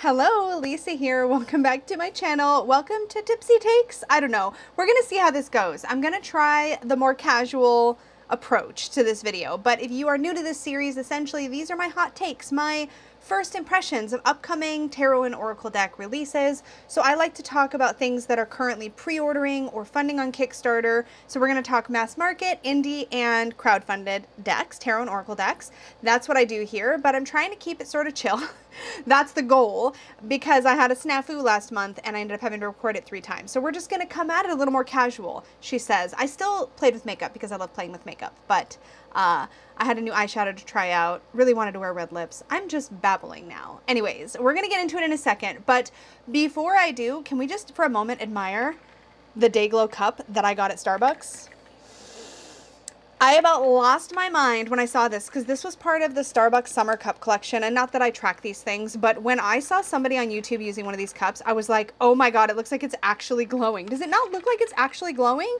Hello, Lisa here. Welcome back to my channel. Welcome to Tipsy Takes. I don't know. We're going to see how this goes. I'm going to try the more casual approach to this video. But if you are new to this series, essentially these are my hot takes, my first impressions of upcoming tarot and oracle deck releases. So I like to talk about things that are currently pre-ordering or funding on Kickstarter. So we're going to talk mass market, indie, and crowdfunded decks, tarot and oracle decks. That's what I do here, but I'm trying to keep it sort of chill. That's the goal, because I had a snafu last month and I ended up having to record it 3 times. So we're just going to come at it a little more casual, she says. I still played with makeup because I love playing with makeup, but I had a new eyeshadow to try out. Really wanted to wear red lips. I'm just babbling now. Anyways, we're going to get into it in a second, but before I do, can we just for a moment admire the Dayglow cup that I got at Starbucks? I about lost my mind when I saw this, because this was part of the Starbucks Summer Cup collection, and not that I track these things, but when I saw somebody on YouTube using one of these cups, I was like, oh my god, it looks like it's actually glowing. Does it not look like it's actually glowing?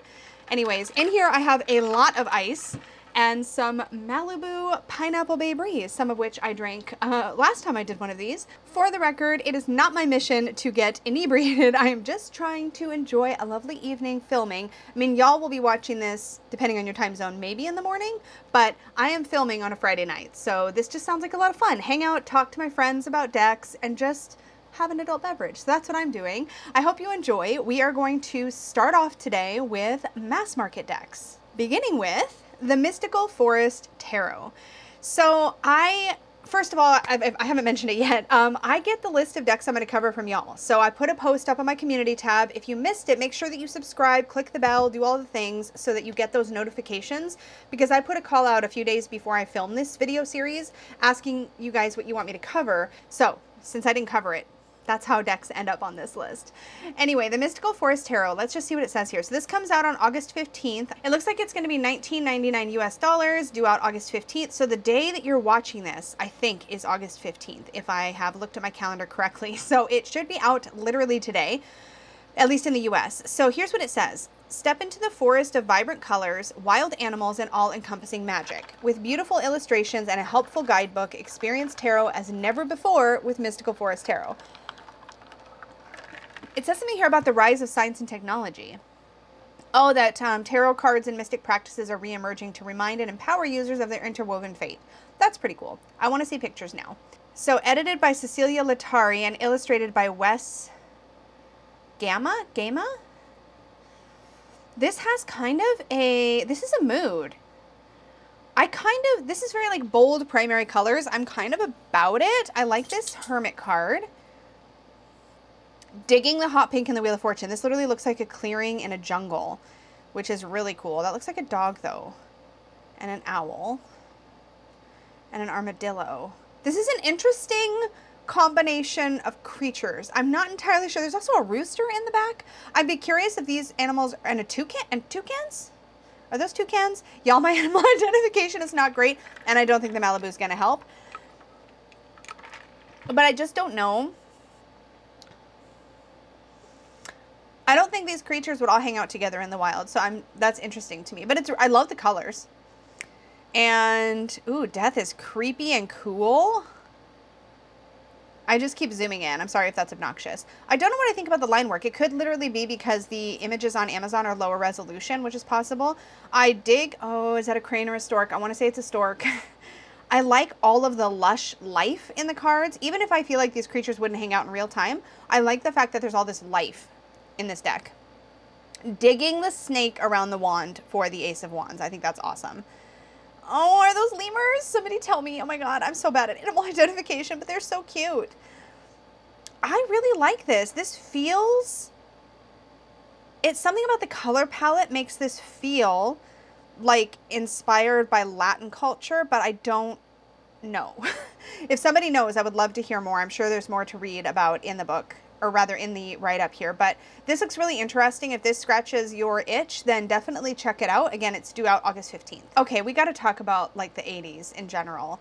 Anyways, in here I have a lot of ice and some Malibu Pineapple Bay Breeze, some of which I drank last time I did one of these. For the record, it is not my mission to get inebriated. I am just trying to enjoy a lovely evening filming. I mean, y'all will be watching this, depending on your time zone, maybe in the morning, but I am filming on a Friday night, so this just sounds like a lot of fun. Hang out, talk to my friends about decks, and just have an adult beverage. So that's what I'm doing. I hope you enjoy. We are going to start off today with mass market decks, beginning with the Mystical Forest Tarot. So first of all, I haven't mentioned it yet. I get the list of decks I'm going to cover from y'all. So I put a post up on my community tab. If you missed it, make sure that you subscribe, click the bell, do all the things so that you get those notifications, because I put a call out a few days before I filmed this video series asking you guys what you want me to cover. So since I didn't cover it, that's how decks end up on this list. Anyway, the Mystical Forest Tarot, let's just see what it says here. So this comes out on August 15th. It looks like it's going to be $19.99 US, due out August 15th. So the day that you're watching this, I think, is August 15th, if I have looked at my calendar correctly. So it should be out literally today, at least in the US. So here's what it says. Step into the forest of vibrant colors, wild animals, and all-encompassing magic. With beautiful illustrations and a helpful guidebook, experience tarot as never before with Mystical Forest Tarot. It says something here about the rise of science and technology. Oh, that tarot cards and mystic practices are re-emerging to remind and empower users of their interwoven fate. That's pretty cool. I want to see pictures now. So, edited by Cecilia Latari and illustrated by Wes Gama? This has kind of this is a mood. This is very like bold primary colors. I'm kind of about it. I like this Hermit card. Digging the hot pink in the Wheel of Fortune. This literally looks like a clearing in a jungle, which is really cool. That looks like a dog though, and an owl, and an armadillo. This is an interesting combination of creatures. I'm not entirely sure. There's also a rooster in the back. I'd be curious if these animals are, and a toucan, and toucans? Are those toucans? Y'all, my animal identification is not great, and I don't think the Malibu is going to help. But I just don't know. I don't think these creatures would all hang out together in the wild, so that's interesting to me. But I love the colors. And, ooh, death is creepy and cool. I just keep zooming in. I'm sorry if that's obnoxious. I don't know what I think about the line work. It could literally be because the images on Amazon are lower resolution, which is possible. I dig, oh, is that a crane or a stork? I want to say it's a stork. I like all of the lush life in the cards. Even if I feel like these creatures wouldn't hang out in real time, I like the fact that there's all this life in this deck. Digging the snake around the wand for the Ace of Wands. I think that's awesome. Oh, are those lemurs? Somebody tell me. Oh my god, I'm so bad at animal identification, but they're so cute. I really like this. This feels... It's something about the color palette makes this feel like inspired by Latin culture, but I don't know. If somebody knows, I would love to hear more. I'm sure there's more to read about in the book, or rather in the write-up here, but this looks really interesting. If this scratches your itch, then definitely check it out. Again, it's due out August 15th. Okay, we got to talk about like the 80s in general.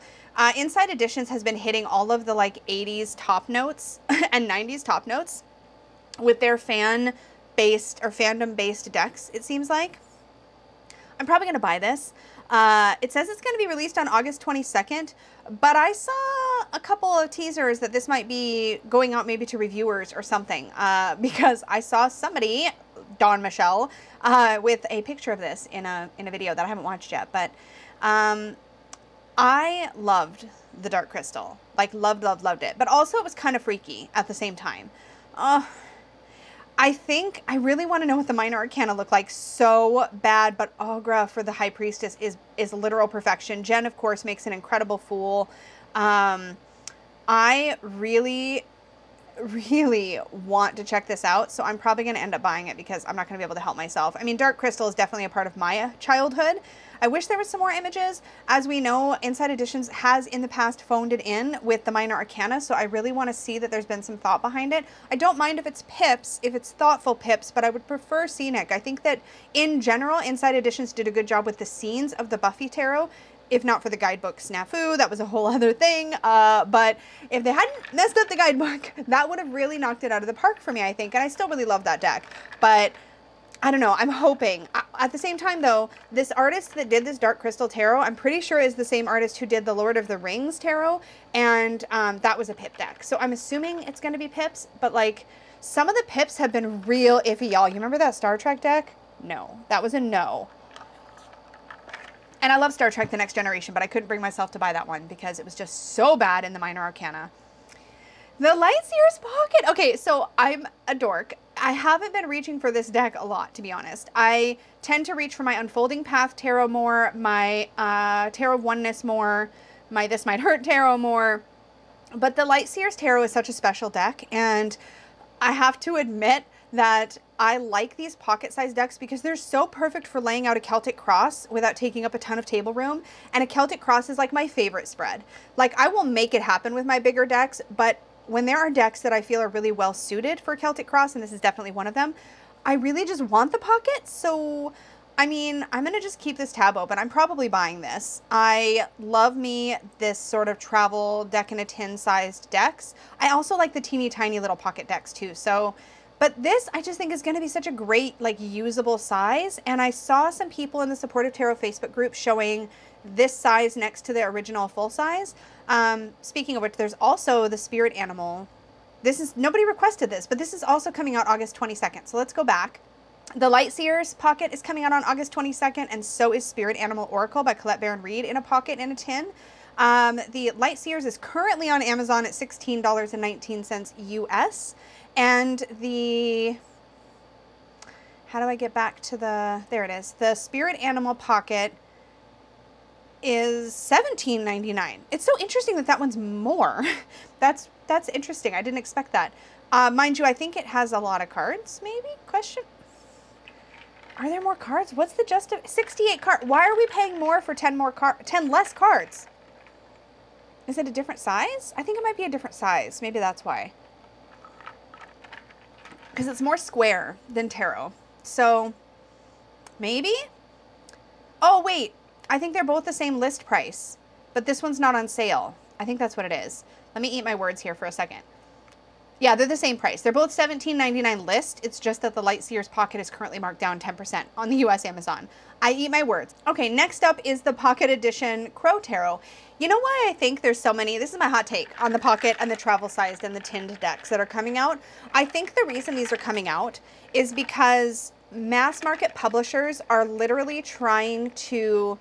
Inside Editions has been hitting all of the like 80s top notes and 90s top notes with their fan-based or fandom-based decks, it seems like. I'm probably going to buy this. It says it's going to be released on August 22nd, but I saw a couple of teasers that this might be going out maybe to reviewers or something, because I saw somebody, Dawn Michelle, with a picture of this in a video that I haven't watched yet. But I loved the Dark Crystal, like loved it. But also it was kind of freaky at the same time. I think I really want to know what the Minor Arcana look like so bad, but Aughra for the High Priestess is literal perfection. Jen, of course, makes an incredible Fool. I really want to check this out, so I'm probably going to end up buying it because I'm not going to be able to help myself. I mean, Dark Crystal is definitely a part of my childhood. I wish there was some more images. As we know, Inside Editions has in the past phoned it in with the Minor Arcana, so I really want to see that there's been some thought behind it. I don't mind if it's pips, if it's thoughtful pips, but I would prefer scenic. I think that in general, Inside Editions did a good job with the scenes of the Buffy Tarot. If not for the guidebook snafu, that was a whole other thing. But if they hadn't messed up the guidebook, that would have really knocked it out of the park for me, I think. And I still really love that deck. But I don't know. I'm hoping. At the same time, though, this artist that did this Dark Crystal Tarot, I'm pretty sure is the same artist who did the Lord of the Rings Tarot. And that was a pip deck. So I'm assuming it's going to be pips. But, like, some of the pips have been real iffy, y'all. You remember that Star Trek deck? No. That was a no. And I love Star Trek The Next Generation, but I couldn't bring myself to buy that one because it was just so bad in the Minor Arcana. The Lightseer's Pocket. Okay, so I'm a dork. I haven't been reaching for this deck a lot, to be honest. I tend to reach for my Unfolding Path Tarot more, my Tarot of Oneness more, my This Might Hurt Tarot more. But the Lightseer's Tarot is such a special deck, and I have to admit that I like these pocket-sized decks because they're so perfect for laying out a Celtic Cross without taking up a ton of table room. And a Celtic Cross is like my favorite spread. Like, I will make it happen with my bigger decks, but when there are decks that I feel are really well suited for Celtic Cross, and this is definitely one of them, I really just want the pocket. So, I mean, I'm going to just keep this tab open. I'm probably buying this. I love me this sort of travel deck in a tin sized decks. I also like the teeny tiny little pocket decks too. So, but this I just think is going to be such a great, like, usable size. And I saw some people in the Supportive Tarot Facebook group showing this size next to the original full size. Speaking of which, there's also the Spirit Animal. This is, nobody requested this, but this is also coming out August 22nd. So let's go back. The Lightseer's Pocket is coming out on August 22nd, and so is Spirit Animal Oracle by Colette Baron Reid in a pocket in a tin. The Lightseer's is currently on Amazon at $16.19 US. And the, how do I get back to the, there it is. The Spirit Animal Pocket is $17.99. It's so interesting that that one's more. That's interesting. I didn't expect that. Mind you, I think it has a lot of cards, maybe? Question. Are there more cards? What's the 68 cards? Why are we paying more for 10 less cards? Is it a different size? I think it might be a different size. Maybe that's why. Because it's more square than tarot. So, maybe? Oh, wait. I think they're both the same list price. But this one's not on sale. I think that's what it is. Let me eat my words here for a second. Yeah, they're the same price. They're both $17.99 list. It's just that the Lightseer's Pocket is currently marked down 10% on the US Amazon. I eat my words. Okay, next up is the Pocket Edition Crow Tarot. You know why I think there's so many, this is my hot take on the pocket and the travel sized and the tinned decks that are coming out. I think the reason these are coming out is because mass market publishers are literally trying to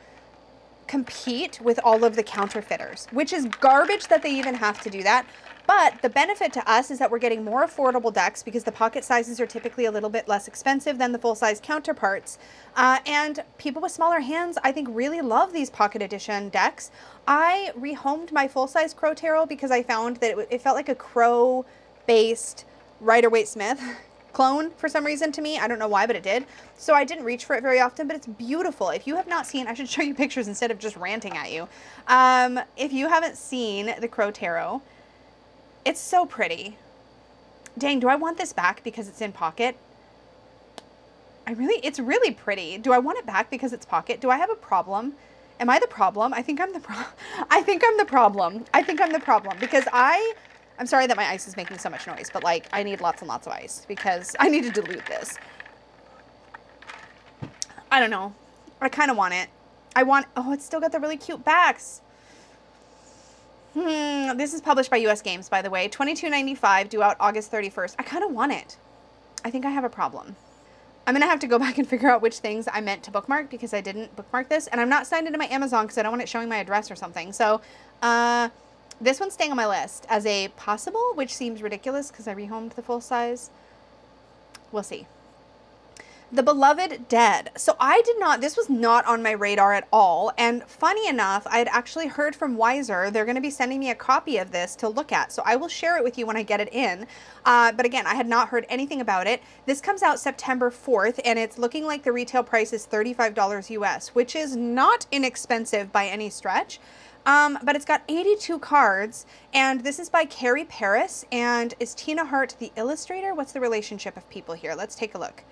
compete with all of the counterfeiters, which is garbage that they even have to do that. But the benefit to us is that we're getting more affordable decks because the pocket sizes are typically a little bit less expensive than the full-size counterparts. And people with smaller hands, I think, really love these pocket edition decks. I rehomed my full-size Crow Tarot because I found that it felt like a Crow-based Rider-Waite-Smith clone for some reason to me. I don't know why, but it did. So I didn't reach for it very often, but it's beautiful. If you have not seen, I should show you pictures instead of just ranting at you. If you haven't seen the Crow Tarot, it's so pretty. Dang, do I want this back because it's in pocket? It's really pretty. Do I want it back because it's pocket? Do I have a problem? Am I the problem? I think I'm the problem. I think I'm the problem. I think I'm the problem because I'm sorry that my ice is making so much noise, but like I need lots and lots of ice because I need to dilute this. I don't know. I kind of want it. Oh, it's still got the really cute backs. This is published by US Games, by the way. $22.95, due out August 31st. I kind of want it. I think I have a problem. I'm going to have to go back and figure out which things I meant to bookmark because I didn't bookmark this. And I'm not signed into my Amazon because I don't want it showing my address or something. So this one's staying on my list as a possible, which seems ridiculous because I rehomed the full size. We'll see. The Beloved Dead. So this was not on my radar at all. And funny enough, I had actually heard from Wiser, they're going to be sending me a copy of this to look at. So I will share it with you when I get it in. But again, I had not heard anything about it. This comes out September 4th, and it's looking like the retail price is $35 US, which is not inexpensive by any stretch. But it's got 82 cards, and this is by Carrie Paris, and is Tina Hart the illustrator? What's the relationship of people here? Let's take a look.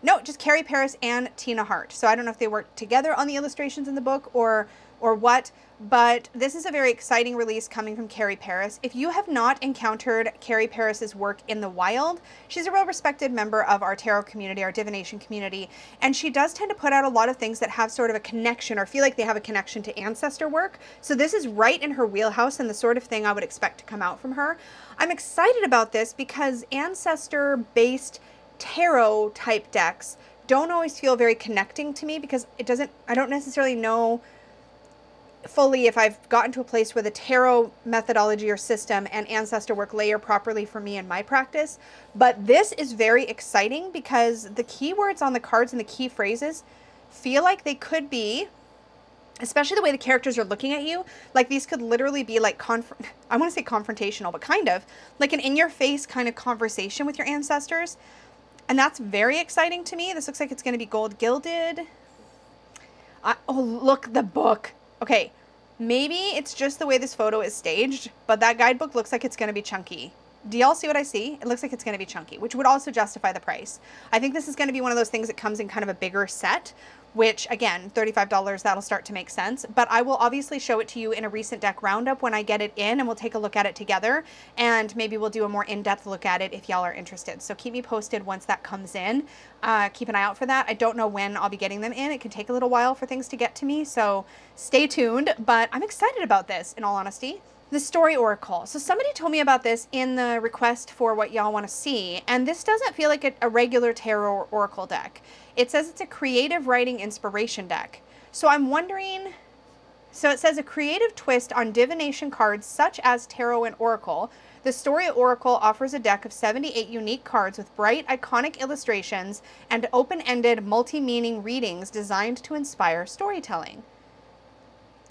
No, just Carrie Paris and Tina Hart. So I don't know if they worked together on the illustrations in the book or what, but this is a very exciting release coming from Carrie Paris. If you have not encountered Carrie Paris's work in the wild, she's a well-respected member of our tarot community, our divination community, and she does tend to put out a lot of things that have sort of a connection or feel like they have a connection to ancestor work. So this is right in her wheelhouse and the sort of thing I would expect to come out from her. I'm excited about this because ancestor-based tarot type decks don't always feel very connecting to me because I don't necessarily know fully if I've gotten to a place where the tarot methodology or system and ancestor work layer properly for me in my practice. But this is very exciting because the keywords on the cards and the key phrases feel like they could be, especially the way the characters are looking at you, like these could literally be like, I want to say confrontational, but kind of like an in-your-face kind of conversation with your ancestors. And that's very exciting to me. This looks like it's going to be gold gilded. Oh, look, the book. Okay, maybe it's just the way this photo is staged, but that guidebook looks like it's going to be chunky. Do y'all see what I see? It looks like it's going to be chunky, which would also justify the price. I think this is going to be one of those things that comes in kind of a bigger set, which again, $35, that'll start to make sense. But I will obviously show it to you in a recent deck roundup when I get it in, and we'll take a look at it together, and maybe we'll do a more in-depth look at it if y'all are interested. So keep me posted once that comes in. Keep an eye out for that. I don't know when I'll be getting them in. It can take a little while for things to get to me, so stay tuned. But I'm excited about this, in all honesty. The Story Oracle. So somebody told me about this in the request for what y'all want to see, and this doesn't feel like a regular tarot or oracle deck. It says it's a creative writing inspiration deck. So I'm wondering, so it says a creative twist on divination cards such as tarot and oracle. The Story Oracle offers a deck of 78 unique cards with bright, iconic illustrations and open-ended, multi-meaning readings designed to inspire storytelling.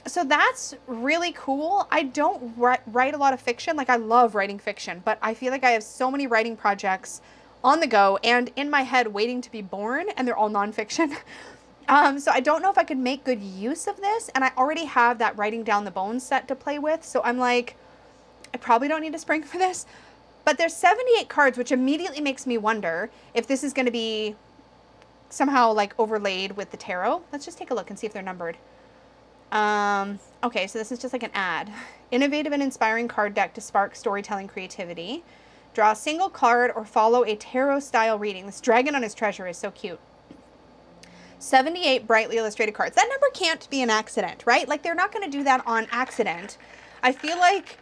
So that's really cool. I don't write a lot of fiction. Like, I love writing fiction, but I feel like I have so many writing projects on the go and in my head waiting to be born, and they're all nonfiction. So I don't know if I could make good use of this, and I already have that Writing Down the Bones set to play with, so I'm like, I probably don't need a spring for this. But there's 78 cards, which immediately makes me wonder if this is going to be somehow like overlaid with the tarot. Let's just take a look and see if they're numbered. Okay, so this is just like an ad. Innovative and inspiring card deck to spark storytelling creativity. Draw a single card or follow a tarot style reading. This dragon on his treasure is so cute. 78 brightly illustrated cards. That number can't be an accident, right? Like, they're not going to do that on accident. I feel like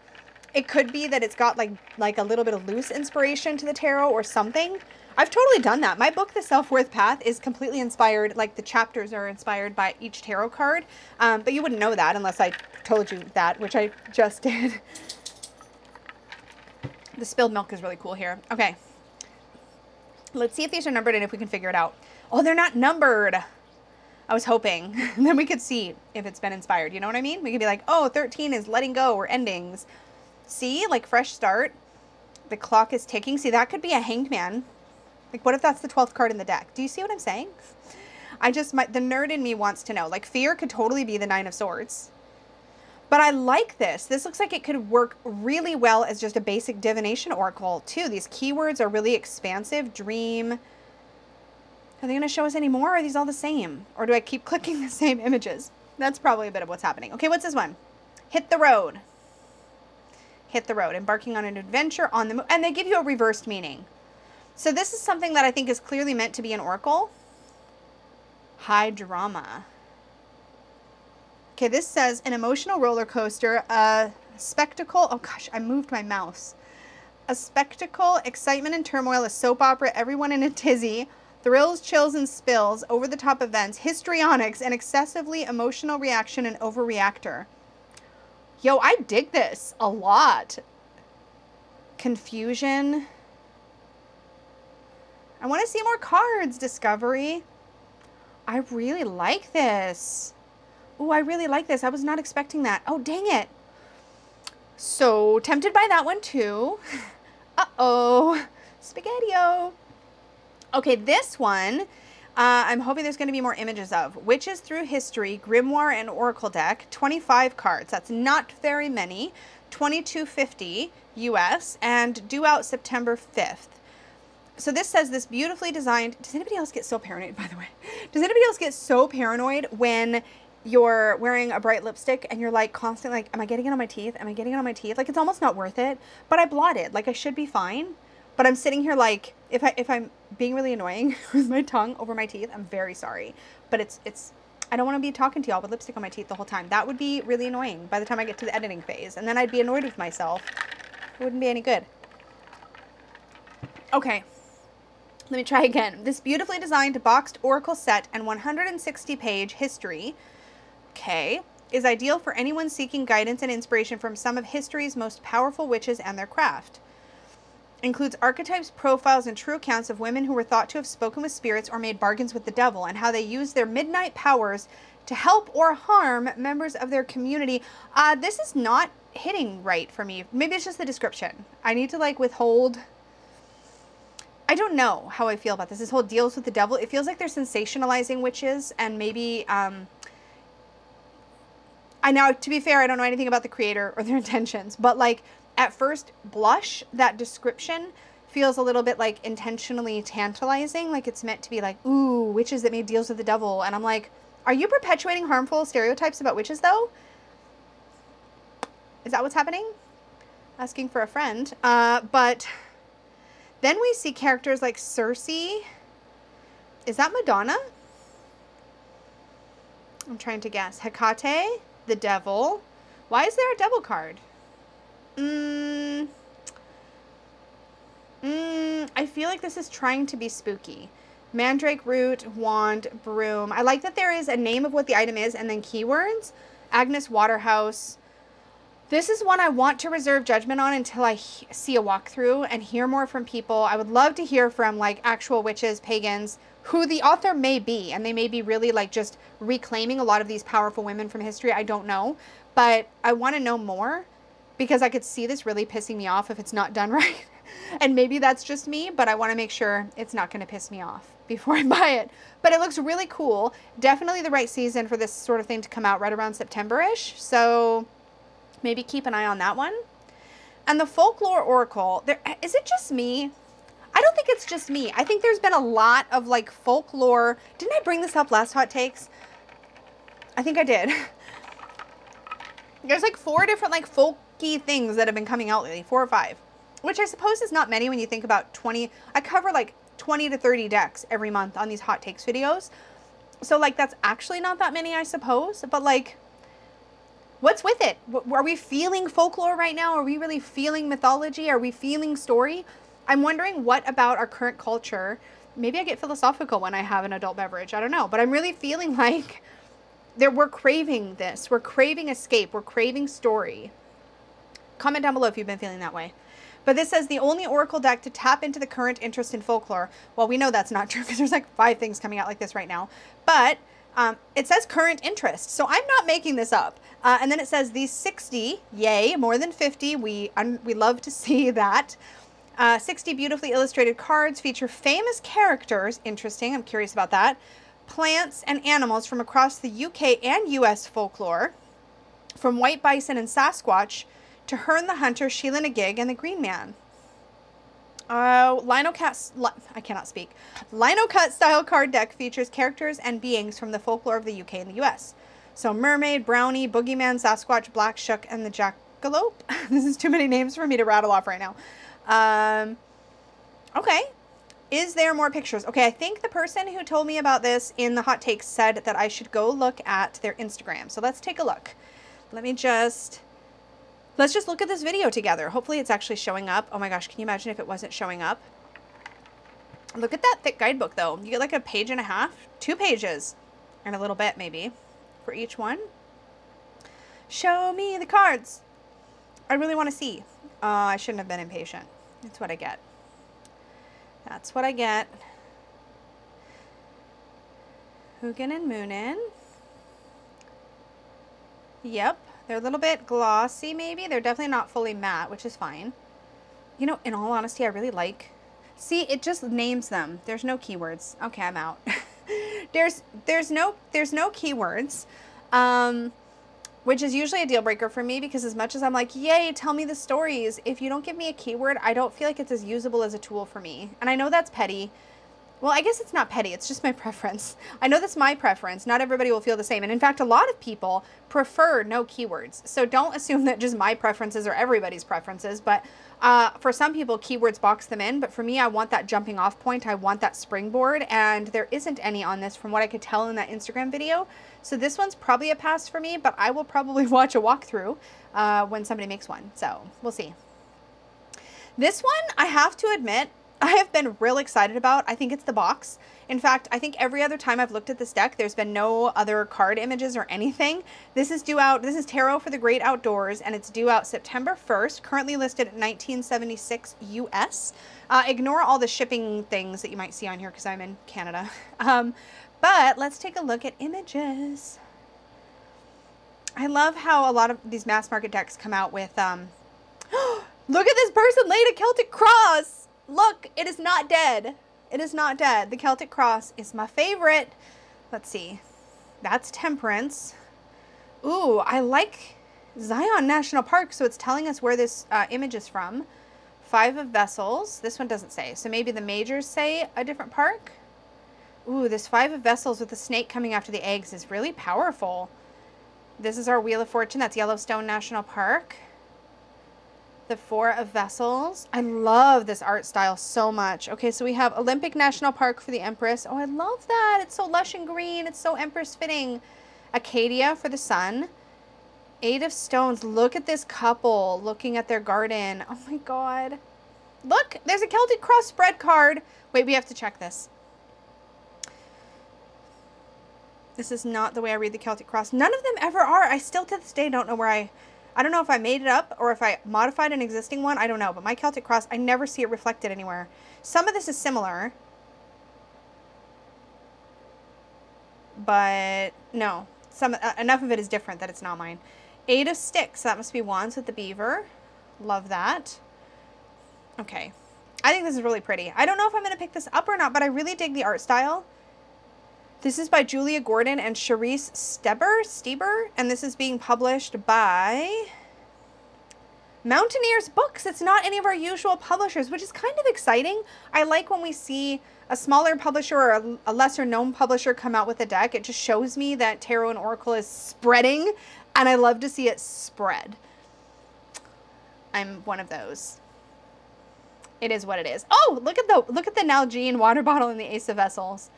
it could be that it's got like a little bit of loose inspiration to the tarot or something. I've totally done that. My book, The Self-Worth Path, is completely inspired, like the chapters are inspired by each tarot card. But you wouldn't know that unless I told you that, which I just did. The spilled milk is really cool here. Okay. Let's see if these are numbered and if we can figure it out. Oh, they're not numbered. I was hoping. Then we could see if it's been inspired. You know what I mean? We could be like, oh, 13 is letting go or endings. See? Like, fresh start. The clock is ticking. See, that could be a Hanged Man. Like, what if that's the 12th card in the deck? Do you see what I'm saying? The nerd in me wants to know. Like, Fear could totally be the 9 of Swords. But I like this. This looks like it could work really well as just a basic divination oracle, too. These keywords are really expansive. Dream. Are they going to show us any more? Or are these all the same? Or do I keep clicking the same images? That's probably a bit of what's happening. Okay, what's this one? Hit the road. Hit the road. Embarking on an adventure on the move. And they give you a reversed meaning. So this is something that I think is clearly meant to be an oracle. High drama. Okay, this says an emotional roller coaster, A spectacle. Oh gosh, I moved my mouse. A spectacle, excitement and turmoil, a soap opera, everyone in a tizzy, thrills, chills, and spills, over-the-top events, histrionics, an excessively emotional reaction, and overreactor. Yo, I dig this a lot. Confusion. I want to see more cards, Discovery. I really like this. Ooh, I really like this. I was not expecting that. Oh, dang it. So tempted by that one too. Uh-oh. Spaghetti-o. Okay, this one, I'm hoping there's going to be more images of. Witches Through History, Grimoire and Oracle Deck, 25 cards. That's not very many. $22.50 US and due out September 5th. So this says this beautifully designed. Does anybody else get so paranoid, by the way? Does anybody else get so paranoid when you're wearing a bright lipstick and you're like constantly like, am I getting it on my teeth? Am I getting it on my teeth? Like, it's almost not worth it, but I blotted. Like, I should be fine. But I'm sitting here like, if I'm being really annoying with my tongue over my teeth, I'm very sorry. But it's I don't want to be talking to y'all with lipstick on my teeth the whole time. That would be really annoying by the time I get to the editing phase. And then I'd be annoyed with myself. It wouldn't be any good. Okay. Let me try again. This beautifully designed boxed oracle set and 160-page history, okay, is ideal for anyone seeking guidance and inspiration from some of history's most powerful witches and their craft. Includes archetypes, profiles, and true accounts of women who were thought to have spoken with spirits or made bargains with the devil, and how they used their midnight powers to help or harm members of their community. This is not hitting right for me. Maybe it's just the description. I need to like withhold. I don't know how I feel about this. This whole deals with the devil. It feels like they're sensationalizing witches, and maybe, I know, to be fair, I don't know anything about the creator or their intentions, but like at first blush, that description feels a little bit like intentionally tantalizing. Like it's meant to be like, ooh, witches that made deals with the devil. And I'm like, are you perpetuating harmful stereotypes about witches though? Is that what's happening? Asking for a friend. But then we see characters like Circe. Is that Madonna? I'm trying to guess. Hecate, the devil. Why is there a devil card? I feel like this is trying to be spooky. Mandrake root, wand, broom. I like that there is a name of what the item is and then keywords. Agnes Waterhouse. This is one I want to reserve judgment on until I see a walkthrough and hear more from people. I would love to hear from like actual witches, pagans, who the author may be. And they may be really like just reclaiming a lot of these powerful women from history. I don't know. But I want to know more because I could see this really pissing me off if it's not done right. And maybe that's just me, but I want to make sure it's not going to piss me off before I buy it. But it looks really cool. Definitely the right season for this sort of thing to come out right around September-ish. So maybe keep an eye on that one. And the Folklore Oracle, is it just me? I don't think it's just me. I think there's been a lot of like folklore. Didn't I bring this up last Hot Takes? I think I did. There's like 4 different like folky things that have been coming out lately, 4 or 5. Which I suppose is not many when you think about 20. I cover like 20 to 30 decks every month on these Hot Takes videos. So like that's actually not that many, I suppose. But like, what's with it? Are we feeling folklore right now? Are we really feeling mythology? Are we feeling story? I'm wondering what about our current culture. Maybe I get philosophical when I have an adult beverage. I don't know. But I'm really feeling like we're craving this. We're craving escape. We're craving story. Comment down below if you've been feeling that way. But this says the only oracle deck to tap into the current interest in folklore. Well, we know that's not true because there's like 5 things coming out like this right now. But it says current interest. So I'm not making this up. And then it says these 60, yay, more than 50. We love to see that. 60 beautifully illustrated cards feature famous characters. Interesting. I'm curious about that. Plants and animals from across the UK and US folklore. From White Bison and Sasquatch to Herne the Hunter, Sheila Nagig, and the Green Man. I cannot speak. Linocut style card deck features characters and beings from the folklore of the UK and the US. So Mermaid, Brownie, Boogeyman, Sasquatch, Black Shook, and the Jackalope. This is too many names for me to rattle off right now. Okay. Is there more pictures? Okay, I think the person who told me about this in the Hot Takes said that I should go look at their Instagram. So let's take a look. Let me just let's just look at this video together. Hopefully it's actually showing up. Oh my gosh, can you imagine if it wasn't showing up? Look at that thick guidebook though. You get like a page and a half, 2 pages, and a little bit maybe for each one. Show me the cards. I really want to see. I shouldn't have been impatient. That's what I get. That's what I get. Hugin and Moonin. Yep. They're a little bit glossy maybe. They're definitely not fully matte, which is fine. You know, in all honesty, I really like... See, it just names them. There's no keywords. Okay, I'm out. there's no keywords, which is usually a deal breaker for me, because as much as I'm like, yay, tell me the stories, if you don't give me a keyword, I don't feel like it's as usable as a tool for me. And I know that's petty. Well, I guess it's not petty. It's just my preference. I know that's my preference. Not everybody will feel the same. And in fact, a lot of people prefer no keywords. So don't assume that just my preferences are everybody's preferences. But for some people, keywords box them in. But for me, I want that jumping off point. I want that springboard. And there isn't any on this from what I could tell in that Instagram video. So this one's probably a pass for me. But I will probably watch a walkthrough when somebody makes one. So we'll see. This one, I have to admit, I have been real excited about. I think it's the box. In fact, I think every other time I've looked at this deck, there's been no other card images or anything. This is due out, this is Tarot for the Great Outdoors, and it's due out September 1st, currently listed at $19.76 US. Ignore all the shipping things that you might see on here because I'm in Canada. But let's take a look at images. I love how a lot of these mass market decks come out with, look at this person laid a Celtic cross. Look, it is not dead. It is not dead. The Celtic cross is my favorite. Let's see. That's Temperance. Ooh, I like Zion National Park, so it's telling us where this image is from. 5 of Vessels. This one doesn't say. So maybe the majors say a different park. Ooh, this 5 of Vessels with the snake coming after the eggs is really powerful. This is our Wheel of Fortune. That's Yellowstone National Park. The 4 of Vessels. I love this art style so much. Okay, so we have Olympic National Park for the Empress. Oh, I love that. It's so lush and green. It's so Empress fitting. Acadia for the Sun. 8 of Stones. Look at this couple looking at their garden. Oh my God. Look, there's a Celtic Cross spread card. Wait, we have to check this. This is not the way I read the Celtic Cross. None of them ever are. I still to this day don't know where I don't know if I made it up or if I modified an existing one. I don't know. But my Celtic Cross, I never see it reflected anywhere. Some of this is similar. But no. Enough of it is different that it's not mine. 8 of Sticks. That must be Wands with the beaver. Love that. Okay. I think this is really pretty. I don't know if I'm going to pick this up or not, but I really dig the art style. This is by Julia Gordon and Charisse Steber, and this is being published by Mountaineers Books. It's not any of our usual publishers, which is kind of exciting. I like when we see a smaller publisher or a lesser known publisher come out with a deck. It just shows me that Tarot and Oracle is spreading, and I love to see it spread. I'm one of those. It is what it is. Oh, look at the Nalgene water bottle in the Ace of Vessels.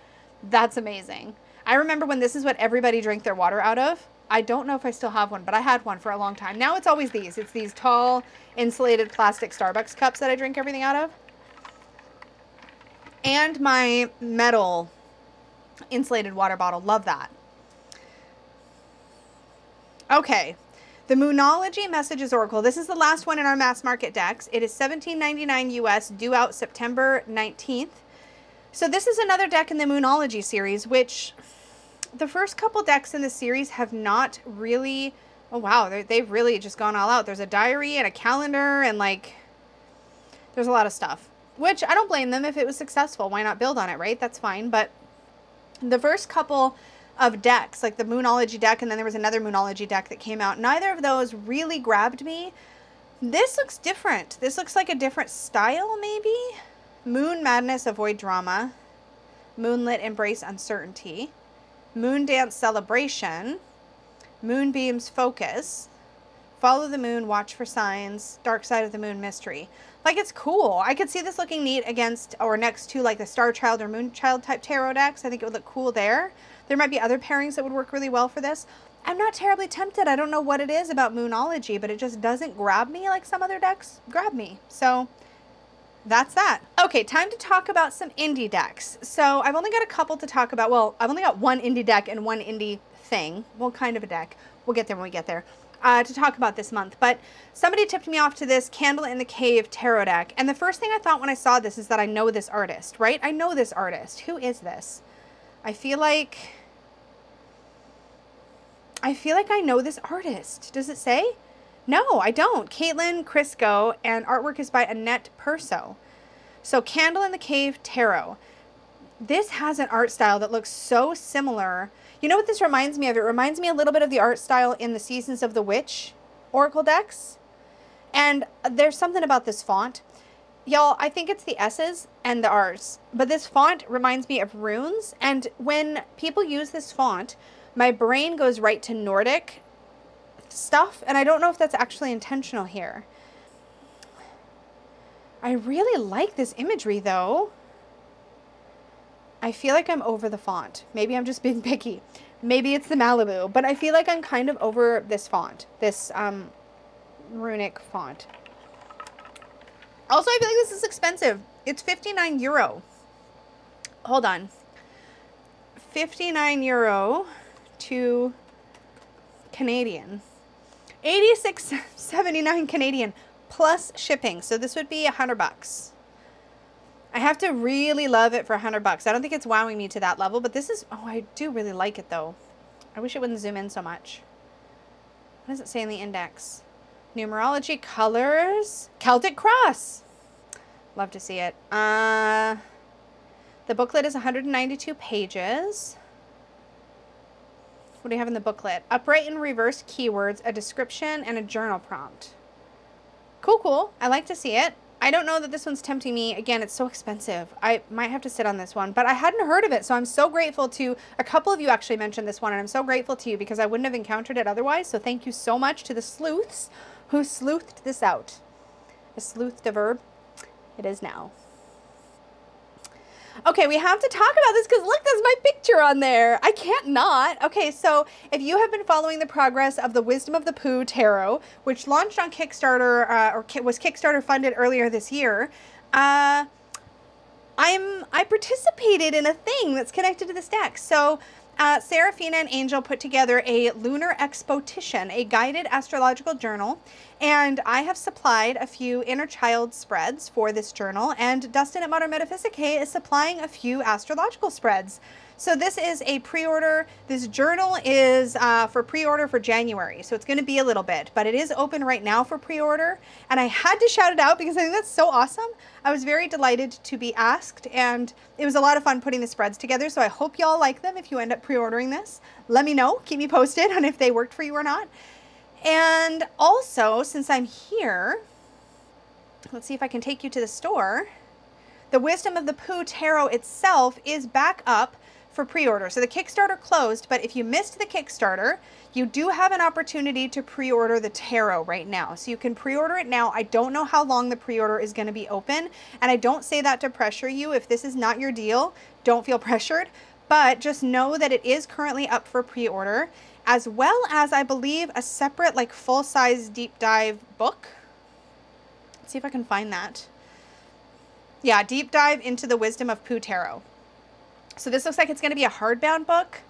That's amazing. I remember when this is what everybody drank their water out of. I don't know if I still have one, but I had one for a long time. Now it's always these. It's these tall, insulated plastic Starbucks cups that I drink everything out of. And my metal insulated water bottle. Love that. Okay. The Moonology Messages Oracle. This is the last one in our mass market decks. It is $17.99 US, due out September 19th. So this is another deck in the Moonology series, which the first couple decks in the series have not really... Oh, wow. They've really just gone all out. There's a diary and a calendar and, like, there's a lot of stuff. Which I don't blame them. If it was successful, why not build on it, right? That's fine. But the first couple of decks, like the Moonology deck, and then there was another Moonology deck that came out, neither of those really grabbed me. This looks different. This looks like a different style, maybe? Moon Madness, Avoid Drama. Moonlit, Embrace Uncertainty. Moon Dance, Celebration. Moonbeams, Focus. Follow the Moon, Watch for Signs. Dark Side of the Moon, Mystery. Like, it's cool. I could see this looking neat against or next to, like, the Star Child or Moon Child type tarot decks. I think it would look cool there. There might be other pairings that would work really well for this. I'm not terribly tempted. I don't know what it is about Moonology, but it just doesn't grab me like some other decks grab me. So that's that. Okay, time to talk about some indie decks. So I've only got a couple to talk about. Well, I've only got one indie deck and one indie thing. Well, kind of a deck. We'll get there when we get there. To talk about this month. But somebody tipped me off to this Candle in the Cave tarot deck. And the first thing I thought when I saw this is that I know this artist, right? I know this artist. Who is this? I feel like I know this artist. Does it say? No, I don't. Caitlin Crisco, and artwork is by Annette Perso. So Candle in the Cave Tarot. This has an art style that looks so similar. You know what this reminds me of? It reminds me a little bit of the art style in the Seasons of the Witch Oracle decks. And there's something about this font. Y'all, I think it's the S's and the R's. But this font reminds me of runes. And when people use this font, my brain goes right to Nordic stuff, and I don't know if that's actually intentional here. I really like this imagery though. I feel like I'm over the font. Maybe I'm just being picky. Maybe it's the Malibu, but I feel like I'm kind of over this font, this runic font. Also, I feel like this is expensive. It's 59 euro. Hold on. 59 euro to Canadian. 86.79 Canadian plus shipping. So this would be $100. I have to really love it for $100. I don't think it's wowing me to that level, but this is, oh, I do really like it though. I wish it wouldn't zoom in so much. What does it say in the index? Numerology, colors, Celtic Cross. Love to see it. The booklet is 192 pages. What do you have in the booklet? Upright and reverse keywords, a description, and a journal prompt. Cool, cool. I like to see it. I don't know that this one's tempting me. Again, it's so expensive. I might have to sit on this one, but I hadn't heard of it. So I'm so grateful to, a couple of you actually mentioned this one, and I'm so grateful to you because I wouldn't have encountered it otherwise. So thank you so much to the sleuths who sleuthed this out. Is sleuthed a verb? It is now. Okay, we have to talk about this because look, there's my picture on there. I can't not. Okay, so if you have been following the progress of the Wisdom of the Pooh Tarot, which launched on Kickstarter, or was Kickstarter funded earlier this year, I participated in a thing that's connected to this deck. So Seraphina and Angel put together a Lunar Expotition, a guided astrological journal, and I have supplied a few inner child spreads for this journal, and Dustin at Modern Metaphysicae is supplying a few astrological spreads. So this is a pre-order. This journal is for pre-order for January, so it's going to be a little bit, but it is open right now for pre-order, and I had to shout it out because I think that's so awesome. I was very delighted to be asked, and it was a lot of fun putting the spreads together, so I hope y'all like them if you end up pre-ordering this. Let me know. Keep me posted on if they worked for you or not. And also, since I'm here, let's see if I can take you to the store. The Wisdom of the Pooh Tarot itself is back up for pre-order. So the Kickstarter closed, but if you missed the Kickstarter, you do have an opportunity to pre-order the tarot right now. So you can pre-order it now. I don't know how long the pre-order is going to be open, and I don't say that to pressure you. If this is not your deal, don't feel pressured, but just know that it is currently up for pre-order, as well as I believe a separate like full-size deep dive book. Let's see if I can find that. Yeah, deep dive into the Wisdom of Pooh Tarot. So this looks like it's going to be a hardbound book.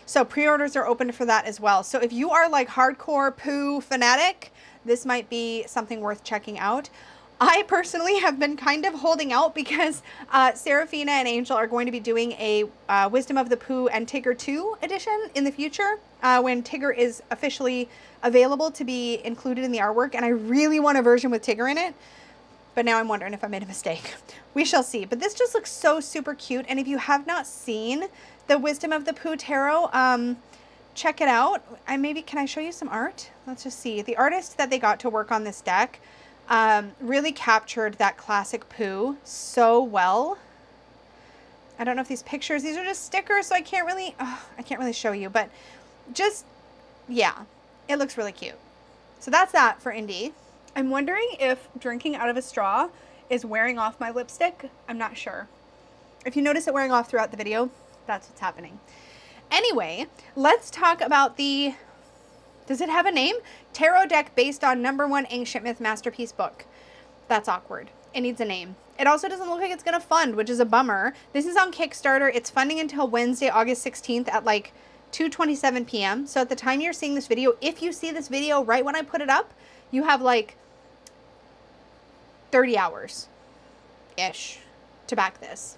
So pre-orders are open for that as well. So if you are like hardcore Pooh fanatic, this might be something worth checking out. I personally have been kind of holding out because Seraphina and Angel are going to be doing a Wisdom of the Pooh and Tigger 2 edition in the future when Tigger is officially available to be included in the artwork. And I really want a version with Tigger in it. But now I'm wondering if I made a mistake. We shall see. But this just looks so super cute. And if you have not seen the Wisdom of the Pooh Tarot, check it out. Maybe can I show you some art? Let's just see. The artist that they got to work on this deck really captured that classic Pooh so well. I don't know if these pictures, these are just stickers, so I can't really show you. But just, yeah, it looks really cute. So that's that for indie. I'm wondering if drinking out of a straw is wearing off my lipstick. I'm not sure. If you notice it wearing off throughout the video, that's what's happening. Anyway, let's talk about the Does it have a name? Tarot deck based on #1 ancient myth masterpiece book. That's awkward. It needs a name. It also doesn't look like it's going to fund, which is a bummer. This is on Kickstarter. It's funding until Wednesday, August 16th at like 2:27 p.m. So at the time you're seeing this video, if you see this video right when I put it up, you have like 30 hours-ish to back this.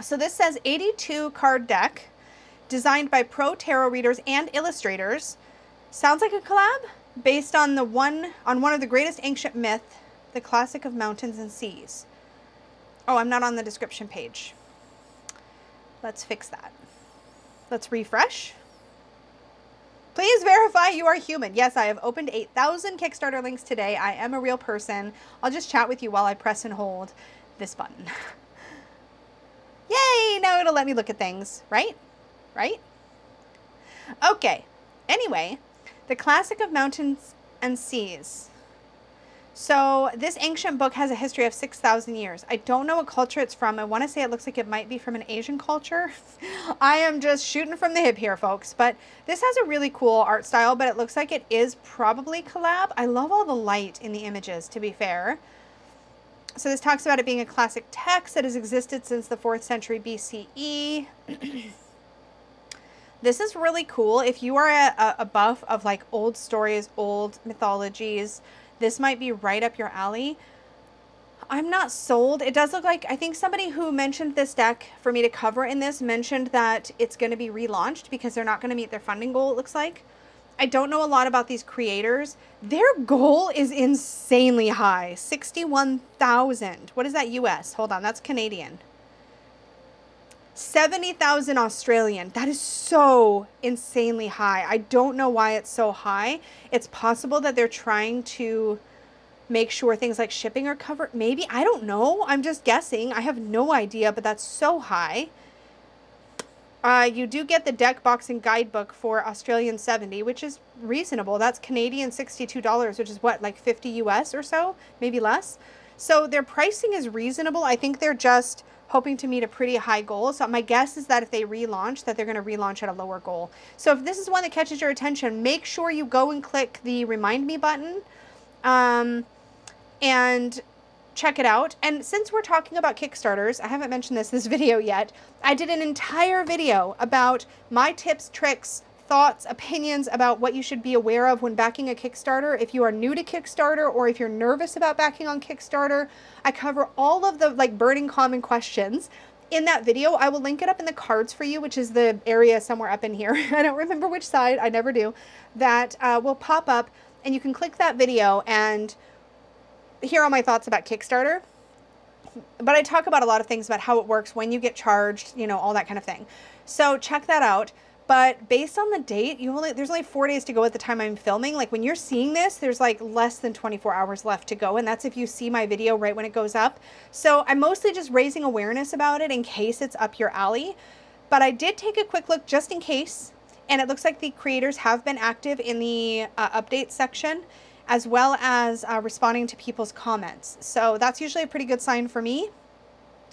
So this says 82 card deck designed by pro tarot readers and illustrators. Sounds like a collab based on one of the greatest ancient myth, the classic of mountains and seas. Oh, I'm not on the description page. Let's fix that. Let's refresh. Please verify you are human. Yes, I have opened 8,000 Kickstarter links today. I am a real person. I'll just chat with you while I press and hold this button. Yay! Now it'll let me look at things, right? Right? Okay. Anyway, the classic of mountains and seas. So this ancient book has a history of 6,000 years. I don't know what culture it's from. I want to say it looks like it might be from an Asian culture. I am just shooting from the hip here, folks. But this has a really cool art style, but it looks like it is probably collab. I love all the light in the images, to be fair. So this talks about it being a classic text that has existed since the 4th century BCE. This is really cool. If you are a buff of like old stories, old mythologies, this might be right up your alley. I'm not sold. It does look like, I think somebody who mentioned this deck for me to cover in this mentioned that it's going to be relaunched because they're not going to meet their funding goal, it looks like. I don't know a lot about these creators. Their goal is insanely high. 61,000. What is that US? Hold on, that's Canadian. 70,000 Australian. That is so insanely high. I don't know why it's so high. It's possible that they're trying to make sure things like shipping are covered. Maybe, I don't know. I'm just guessing. I have no idea, but that's so high. You do get the deck box and guidebook for Australian 70, which is reasonable. That's Canadian $62, which is what, like 50 US or so, maybe less. So their pricing is reasonable. I think they're just hoping to meet a pretty high goal. So my guess is that if they relaunch, that they're going to relaunch at a lower goal. So if this is one that catches your attention, make sure you go and click the remind me button and check it out. And since we're talking about Kickstarters, I haven't mentioned this video yet. I did an entire video about my tips, tricks, thoughts, opinions about what you should be aware of when backing a Kickstarter. If you are new to Kickstarter or if you're nervous about backing on Kickstarter, I cover all of the like burning common questions in that video. I will link it up in the cards for you, which is the area somewhere up in here. I don't remember which side, I never do. That will pop up and you can click that video and hear all my thoughts about Kickstarter. But I talk about a lot of things about how it works, when you get charged, you know, all that kind of thing. So check that out. But based on the date, there's only 4 days to go at the time I'm filming. Like when you're seeing this, there's like less than 24 hours left to go. And that's if you see my video right when it goes up. So I'm mostly just raising awareness about it in case it's up your alley. But I did take a quick look just in case. And it looks like the creators have been active in the update section, as well as responding to people's comments. So that's usually a pretty good sign for me.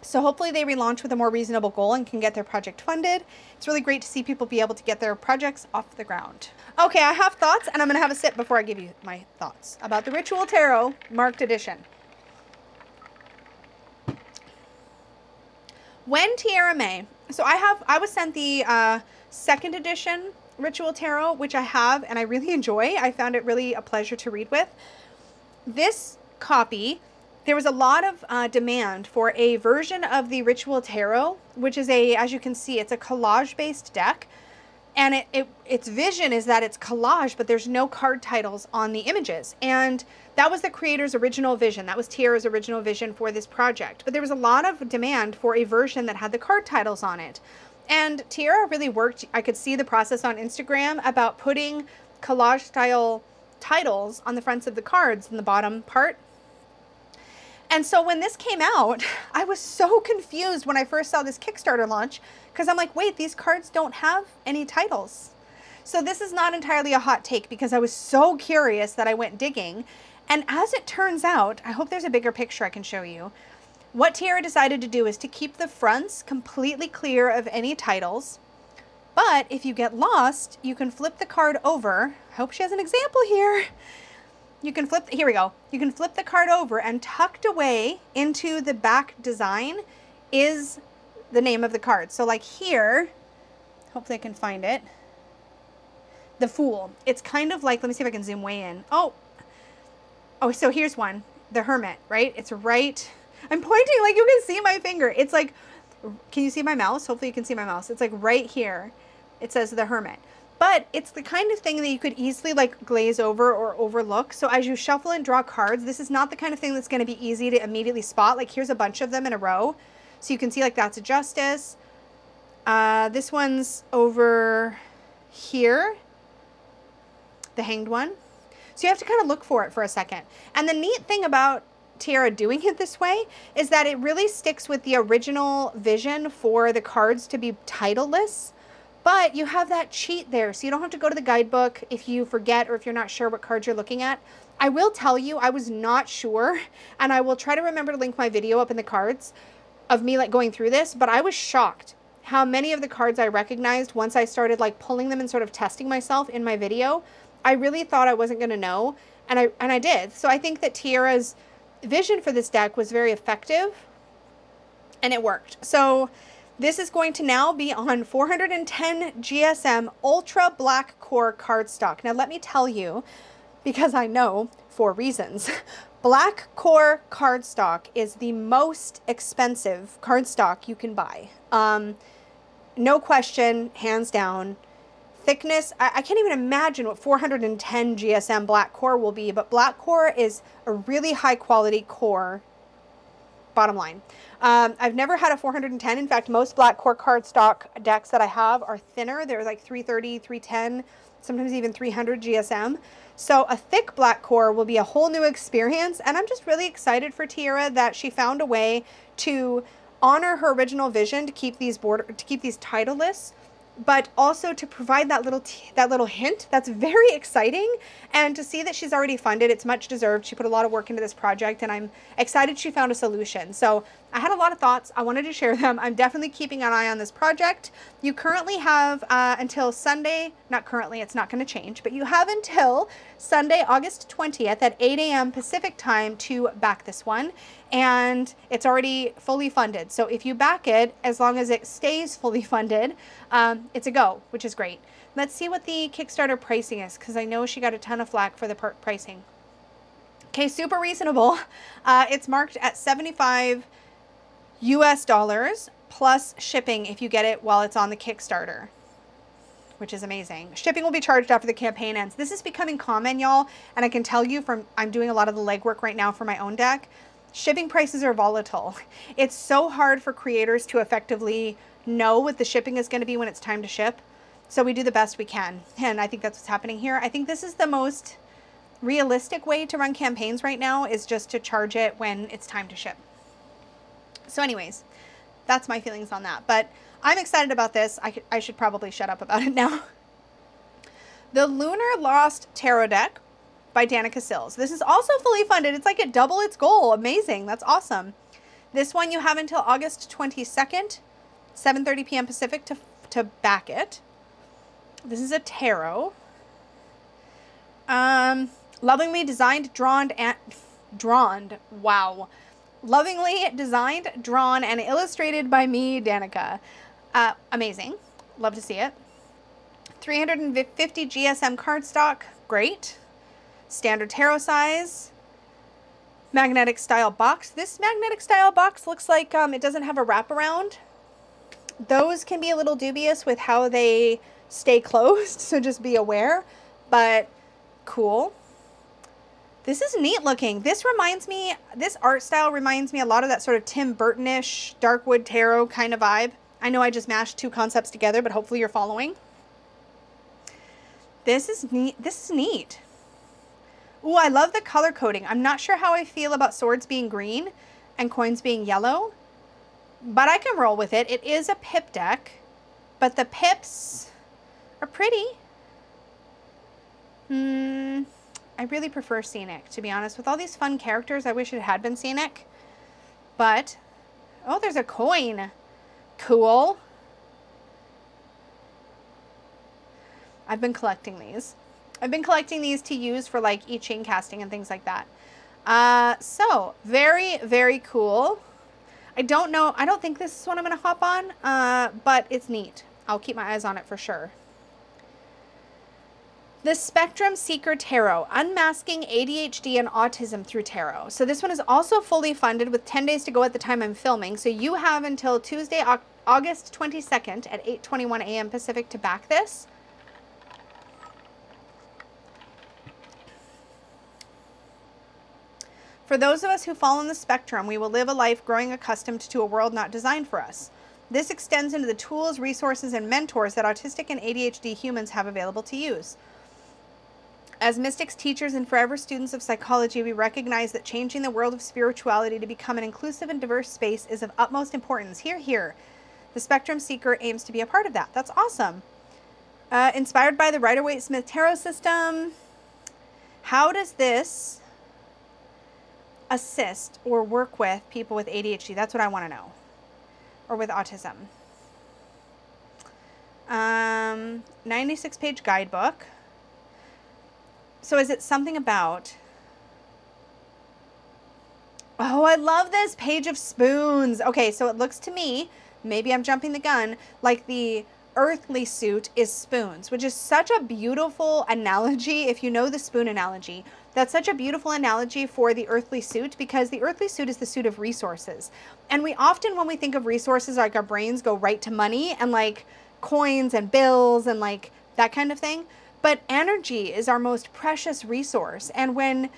So hopefully they relaunch with a more reasonable goal and can get their project funded. It's really great to see people be able to get their projects off the ground. Okay, I have thoughts and I'm gonna have a sip before I give you my thoughts about the Ritual Tarot Marked Edition. When Tierra May, so I was sent the 2nd edition Ritual Tarot, which I have and I really enjoy. I found it really a pleasure to read with. This copy, there was a lot of demand for a version of the Ritual Tarot, which is as you can see, it's a collage-based deck. And its vision is that it's collage, but there's no card titles on the images. And that was the creator's original vision. That was Tierra's original vision for this project. But there was a lot of demand for a version that had the card titles on it. And Tierra really worked. I could see the process on Instagram about putting collage-style titles on the fronts of the cards in the bottom part. And so when this came out, I was so confused when I first saw this Kickstarter launch, because I'm like, wait, these cards don't have any titles. So this is not entirely a hot take, because I was so curious that I went digging. And as it turns out, I hope there's a bigger picture I can show you. What Tierra decided to do is to keep the fronts completely clear of any titles, But if you get lost, you can flip the card over. I hope she has an example here. You can flip, here we go. You can flip the card over, and tucked away into the back design is the name of the card. So like here, hopefully I can find it. The Fool. It's kind of like, let me see if I can zoom way in. Oh, so here's one. The Hermit, right? It's right, I'm pointing like you can see my finger. It's like, can you see my mouse? Hopefully you can see my mouse. It's like right here. It says The Hermit. But it's the kind of thing that you could easily like glaze over or overlook. So as you shuffle and draw cards, this is not the kind of thing that's going to be easy to immediately spot. Like here's a bunch of them in a row. So you can see like that's a Justice. This one's over here. The Hanged One. So you have to kind of look for it for a second. And the neat thing about Tiara doing it this way is that it really sticks with the original vision for the cards to be titleless. But you have that cheat there, so you don't have to go to the guidebook if you forget or if you're not sure what cards you're looking at. I will tell you, I was not sure, and I will try to remember to link my video up in the cards of me like going through this, but I was shocked how many of the cards I recognized once I started like pulling them and sort of testing myself in my video. I really thought I wasn't going to know, and I did. So I think that Tiara's vision for this deck was very effective, and it worked. So this is going to now be on 410 GSM Ultra Black Core cardstock. Now let me tell you, because I know for reasons, Black Core cardstock is the most expensive cardstock you can buy. No question, hands down. Thickness, I can't even imagine what 410 GSM Black Core will be, but Black Core is a really high quality core, bottom line. I've never had a 410. In fact, most Black Core cardstock decks that I have are thinner. They're like 330, 310, sometimes even 300 GSM. So a thick Black Core will be a whole new experience, and I'm just really excited for Tiara that she found a way to honor her original vision to keep these titleless, but also to provide that little hint. That's very exciting, and to see that she's already funded, it's much deserved. She put a lot of work into this project, and I'm excited she found a solution. So I had a lot of thoughts. I wanted to share them. I'm definitely keeping an eye on this project. You currently have until Sunday, not currently, it's not going to change, but you have until Sunday, August 20th at 8 a.m. Pacific time to back this one. And it's already fully funded. So if you back it, as long as it stays fully funded, it's a go, which is great. Let's see what the Kickstarter pricing is, because I know she got a ton of flack for the pricing. Okay, super reasonable. It's marked at $75 US plus shipping if you get it while it's on the Kickstarter, which is amazing. Shipping will be charged after the campaign ends. This is becoming common, y'all, and I can tell you from, I'm doing a lot of the legwork right now for my own deck. Shipping prices are volatile. It's so hard for creators to effectively know what the shipping is going to be when it's time to ship. So we do the best we can. And I think that's what's happening here. I think this is the most realistic way to run campaigns right now, is just to charge it when it's time to ship. So anyways, that's my feelings on that. But I'm excited about this. I should probably shut up about it now. The Lunar Lost Tarot Deck by Danica Sills. This is also fully funded. It's like it double its goal. Amazing. That's awesome. This one you have until August 22nd, 7:30 p.m. Pacific to back it. This is a tarot. Lovingly designed, wow. Lovingly designed, drawn, and illustrated by me, Danica. Amazing. Love to see it. 350 GSM cardstock. Great. Standard tarot size. Magnetic style box. This magnetic style box looks like it doesn't have a wraparound. Those can be a little dubious with how they stay closed, so just be aware, but cool. This is neat looking. This art style reminds me a lot of that sort of Tim Burton-ish Darkwood Tarot kind of vibe. I know I just mashed two concepts together, but hopefully you're following. This is neat. This is neat. Ooh, I love the color coding. I'm not sure how I feel about swords being green and coins being yellow, but I can roll with it. It is a pip deck, but the pips are pretty. I really prefer scenic, to be honest. With all these fun characters, I wish it had been scenic. But, oh, there's a coin. Cool. I've been collecting these. I've been collecting these to use for like I Ching casting and things like that. So very, very cool. I don't know. I don't think this is what I'm going to hop on, but it's neat. I'll keep my eyes on it for sure. The Spectrum Seeker Tarot, Unmasking ADHD and Autism Through Tarot. So this one is also fully funded with 10 days to go at the time I'm filming. So you have until Tuesday, August 22nd at 8:21 a.m. Pacific to back this. For those of us who fall on the spectrum, we will live a life growing accustomed to a world not designed for us. This extends into the tools, resources, and mentors that autistic and ADHD humans have available to use. As mystics, teachers, and forever students of psychology, we recognize that changing the world of spirituality to become an inclusive and diverse space is of utmost importance. Hear, hear. The Spectrum Seeker aims to be a part of that. That's awesome. Inspired by the Rider-Waite-Smith Tarot system, how does this assist or work with people with ADHD? That's what I want to know. Or with autism. 96-page guidebook. So is it something about... Oh, I love this page of spoons. Okay, so it looks to me, maybe I'm jumping the gun, like the earthly suit is spoons, which is such a beautiful analogy. If you know the spoon analogy, that's such a beautiful analogy for the earthly suit, because the earthly suit is the suit of resources. And we often, when we think of resources, like our brains go right to money and like coins and bills and like that kind of thing. But energy is our most precious resource. And when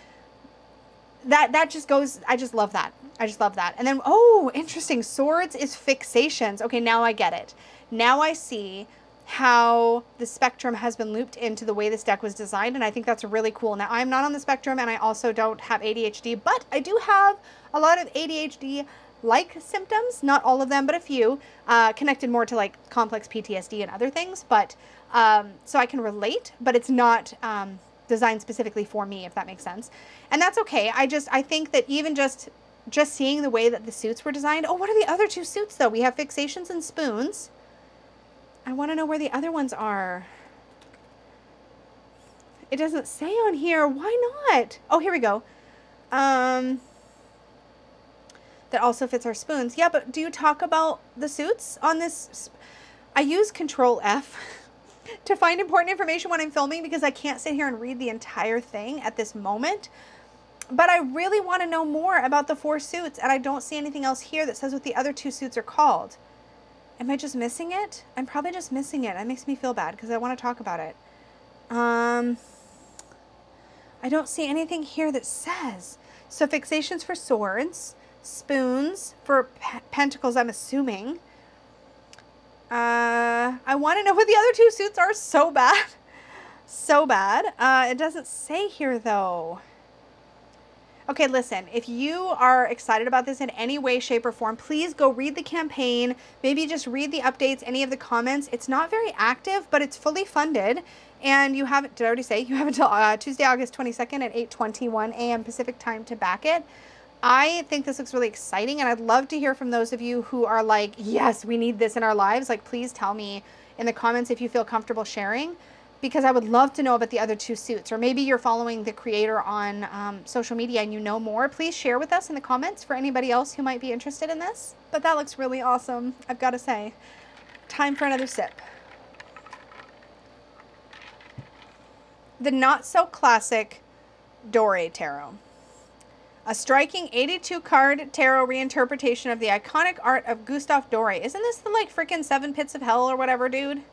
that just goes, I just love that. I just love that. And then, oh, interesting. Swords is fixations. Okay, now I get it. Now I see how the spectrum has been looped into the way this deck was designed, and I think that's really cool. Now, I'm not on the spectrum, and I also don't have ADHD, but I do have a lot of ADHD-like symptoms, not all of them, but a few, connected more to like complex PTSD and other things, but so I can relate, but it's not designed specifically for me, if that makes sense. And that's okay. I think that even just seeing the way that the suits were designed. Oh, what are the other two suits, though? We have fixations and spoons. I want to know where the other ones are. It doesn't say on here. Why not? Oh, here we go. That also fits our spoons. Yeah, but do you talk about the suits on this? I use Control F to find important information when I'm filming, because I can't sit here and read the entire thing at this moment. But I really want to know more about the 4 suits, and I don't see anything else here that says what the other 2 suits are called. Am I just missing it? I'm probably just missing it. That makes me feel bad because I want to talk about it. I don't see anything here that says. So fixations for swords, spoons for pentacles, I'm assuming. I want to know what the other 2 suits are so bad. So bad. It doesn't say here though. Okay, listen, if you are excited about this in any way, shape, or form, please go read the campaign. Maybe just read the updates, any of the comments. It's not very active, but it's fully funded. And you have, did I already say? You have until Tuesday, August 22nd at 8:21 a.m. Pacific time to back it. I think this looks really exciting, and I'd love to hear from those of you who are like, yes, we need this in our lives. Like, please tell me in the comments if you feel comfortable sharing, because I would love to know about the other 2 suits. Or maybe you're following the creator on social media and you know more. Please share with us in the comments for anybody else who might be interested in this. But that looks really awesome, I've got to say. Time for another sip. The Not So Classic Doré Tarot. A striking 82-card tarot reinterpretation of the iconic art of Gustave Doré. Isn't this the like freaking 7 Pits of Hell or whatever, dude?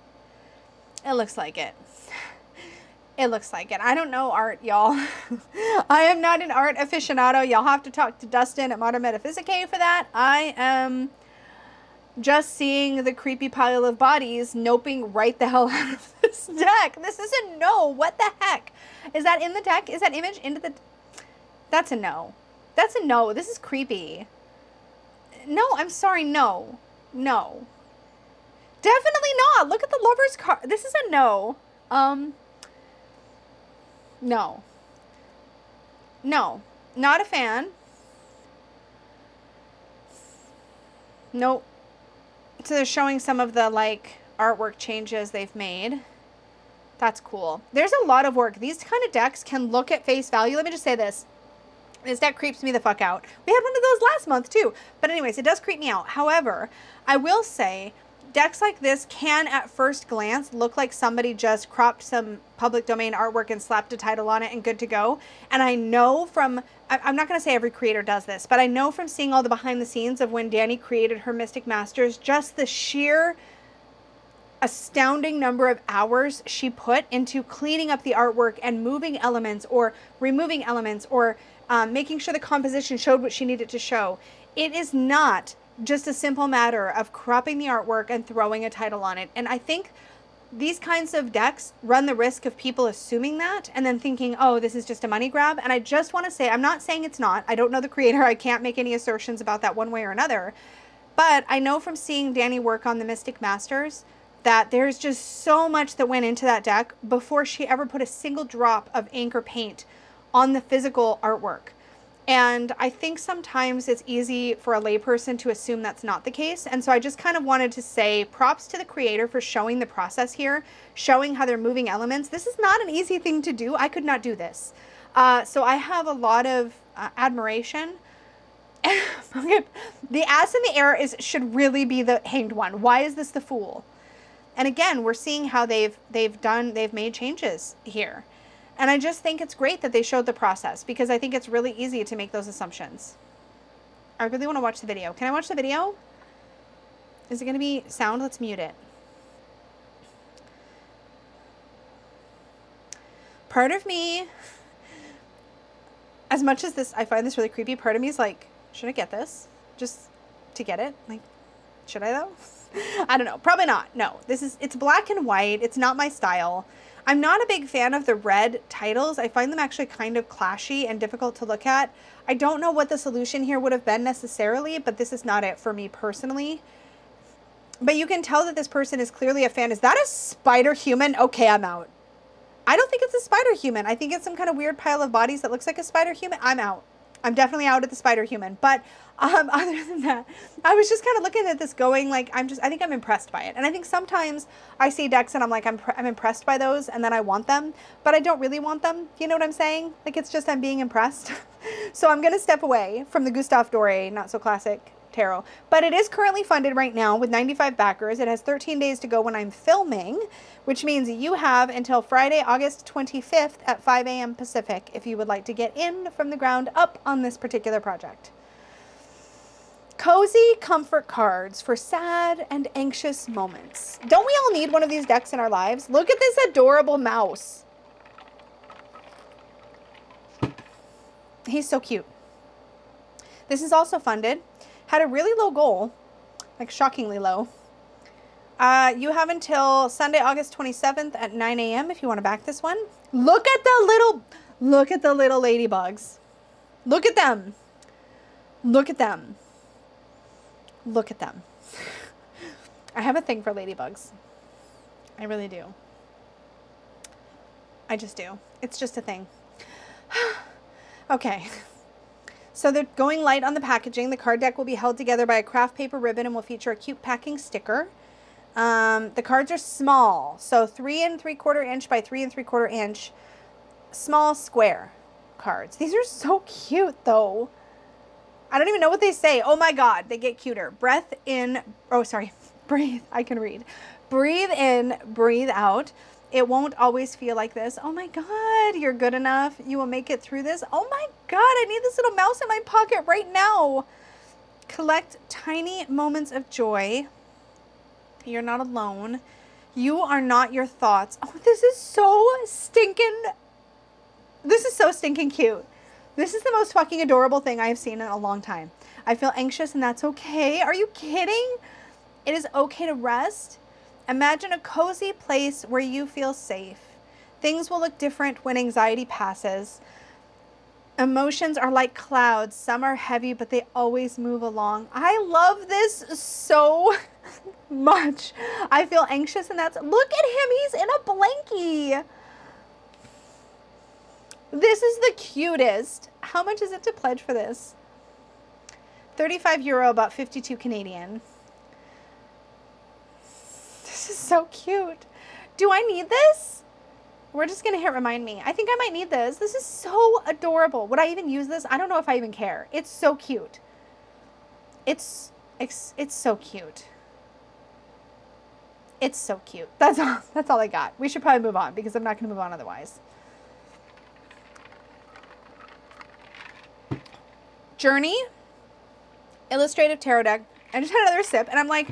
It looks like it. It looks like it. I don't know art, y'all. I am not an art aficionado. Y'all have to talk to Dustin at Modern Metaphysicae for that. I am just seeing the creepy pile of bodies noping right the hell out of this deck. This is a no. What the heck? Is that in the deck? Is that image into the... That's a no. That's a no. This is creepy. No, I'm sorry. No. No. Definitely not. Look at the Lover's card. This is a no. No. No. Not a fan. Nope. So they're showing some of the like artwork changes they've made. That's cool. There's a lot of work. These kind of decks can look at face value. Let me just say this. This deck creeps me the fuck out. We had one of those last month too. But anyways, it does creep me out. However, I will say decks like this can at first glance look like somebody just cropped some public domain artwork and slapped a title on it and good to go. And I know from, I'm not going to say every creator does this, but I know from seeing all the behind the scenes of when Danny created her Mystic Masters, just the sheer astounding number of hours she put into cleaning up the artwork and moving elements or removing elements or making sure the composition showed what she needed to show. It is not just a simple matter of cropping the artwork and throwing a title on it. And I think these kinds of decks run the risk of people assuming that and then thinking, oh, this is just a money grab. And I just want to say, I'm not saying it's not. I don't know the creator. I can't make any assertions about that one way or another. But I know from seeing Danny work on the Mystic Masters that there's just so much that went into that deck before she ever put a single drop of ink or paint on the physical artwork. And I think sometimes it's easy for a layperson to assume that's not the case. And so I just kind of wanted to say props to the creator for showing the process here, showing how they're moving elements. This is not an easy thing to do. I could not do this. So I have a lot of admiration. The ass in the air should really be the hanged one. Why is this the fool? And again, we're seeing how they've made changes here. And I just think it's great that they showed the process because I think it's really easy to make those assumptions. I really want to watch the video. Can I watch the video? Is it going to be sound? Let's mute it. Part of me, as much as this, I find this really creepy, part of me is like, should I get this? Just to get it? Like, should I though? I don't know. Probably not. No, it's black and white. It's not my style. I'm not a big fan of the red titles. I find them actually kind of clashy and difficult to look at. I don't know what the solution here would have been necessarily, but this is not it for me personally. But you can tell that this person is clearly a fan. Is that a spider human? Okay, I'm out. I don't think it's a spider human. I think it's some kind of weird pile of bodies that looks like a spider human. I'm out. I'm definitely out at the spider human. But other than that, I was just kind of looking at this going like, I think I'm impressed by it. And I think sometimes I see decks and I'm like, I'm impressed by those and then I want them, but I don't really want them. You know what I'm saying? Like, it's just, I'm being impressed. So I'm going to step away from the Gustave Doré, not so classic tarot, but it is currently funded right now with 95 backers. It has 13 days to go when I'm filming, which means you have until Friday, August 25th at 5 a.m. Pacific if you would like to get in from the ground up on this particular project. Cozy comfort cards for sad and anxious moments. Don't we all need one of these decks in our lives? Look at this adorable mouse. He's so cute. This is also funded. Had a really low goal, like shockingly low. You have until Sunday, August 27th at 9 a.m. if you want to back this one. Look at the little ladybugs. Look at them. Look at them. Look at them. I have a thing for ladybugs. I really do. I just do. It's just a thing. Okay. So they're going light on the packaging. The card deck will be held together by a craft paper ribbon and will feature a cute packing sticker. The cards are small, so 3 3/4 inch by 3 3/4 inch, small square cards. These are so cute though. I don't even know what they say. Oh my God, they get cuter. Breath in, oh sorry, breathe, I can read. Breathe in, breathe out. It won't always feel like this. Oh my God, you're good enough. You will make it through this. Oh my God, I need this little mouse in my pocket right now. Collect tiny moments of joy. You're not alone. You are not your thoughts. Oh, this is so stinking cute. This is the most fucking adorable thing I have seen in a long time. I feel anxious and that's okay. Are you kidding? It is okay to rest. Imagine a cozy place where you feel safe. Things will look different when anxiety passes. Emotions are like clouds. Some are heavy, but they always move along. I love this so much. I feel anxious and that's, look at him. He's in a blankie. This is the cutest. How much is it to pledge for this? 35 euro, about 52 Canadian. This is so cute. Do I need this? We're just going to hit remind me. I think I might need this. This is so adorable. Would I even use this? I don't know if I even care. It's so cute. It's so cute. It's so cute. That's all I got. We should probably move on because I'm not going to move on otherwise. Journey, illustrative tarot deck. I just had another sip and I'm like,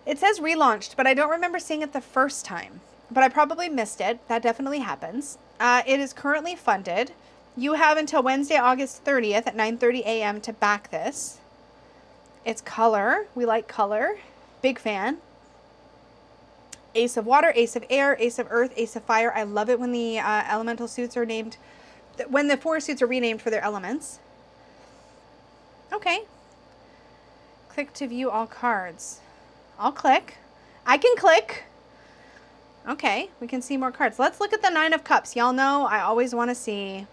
it says relaunched, but I don't remember seeing it the first time. But I probably missed it. That definitely happens. It is currently funded. You have until Wednesday, August 30th at 9:30 a.m. to back this. It's color. We like color. Big fan. Ace of Water, Ace of Air, Ace of Earth, Ace of Fire. I love it when the elemental suits are named, when the 4 suits are renamed for their elements. Okay. Click to view all cards. I'll click. I can click. Okay, we can see more cards. Let's look at the 9 of Cups. Y'all know I always want to see.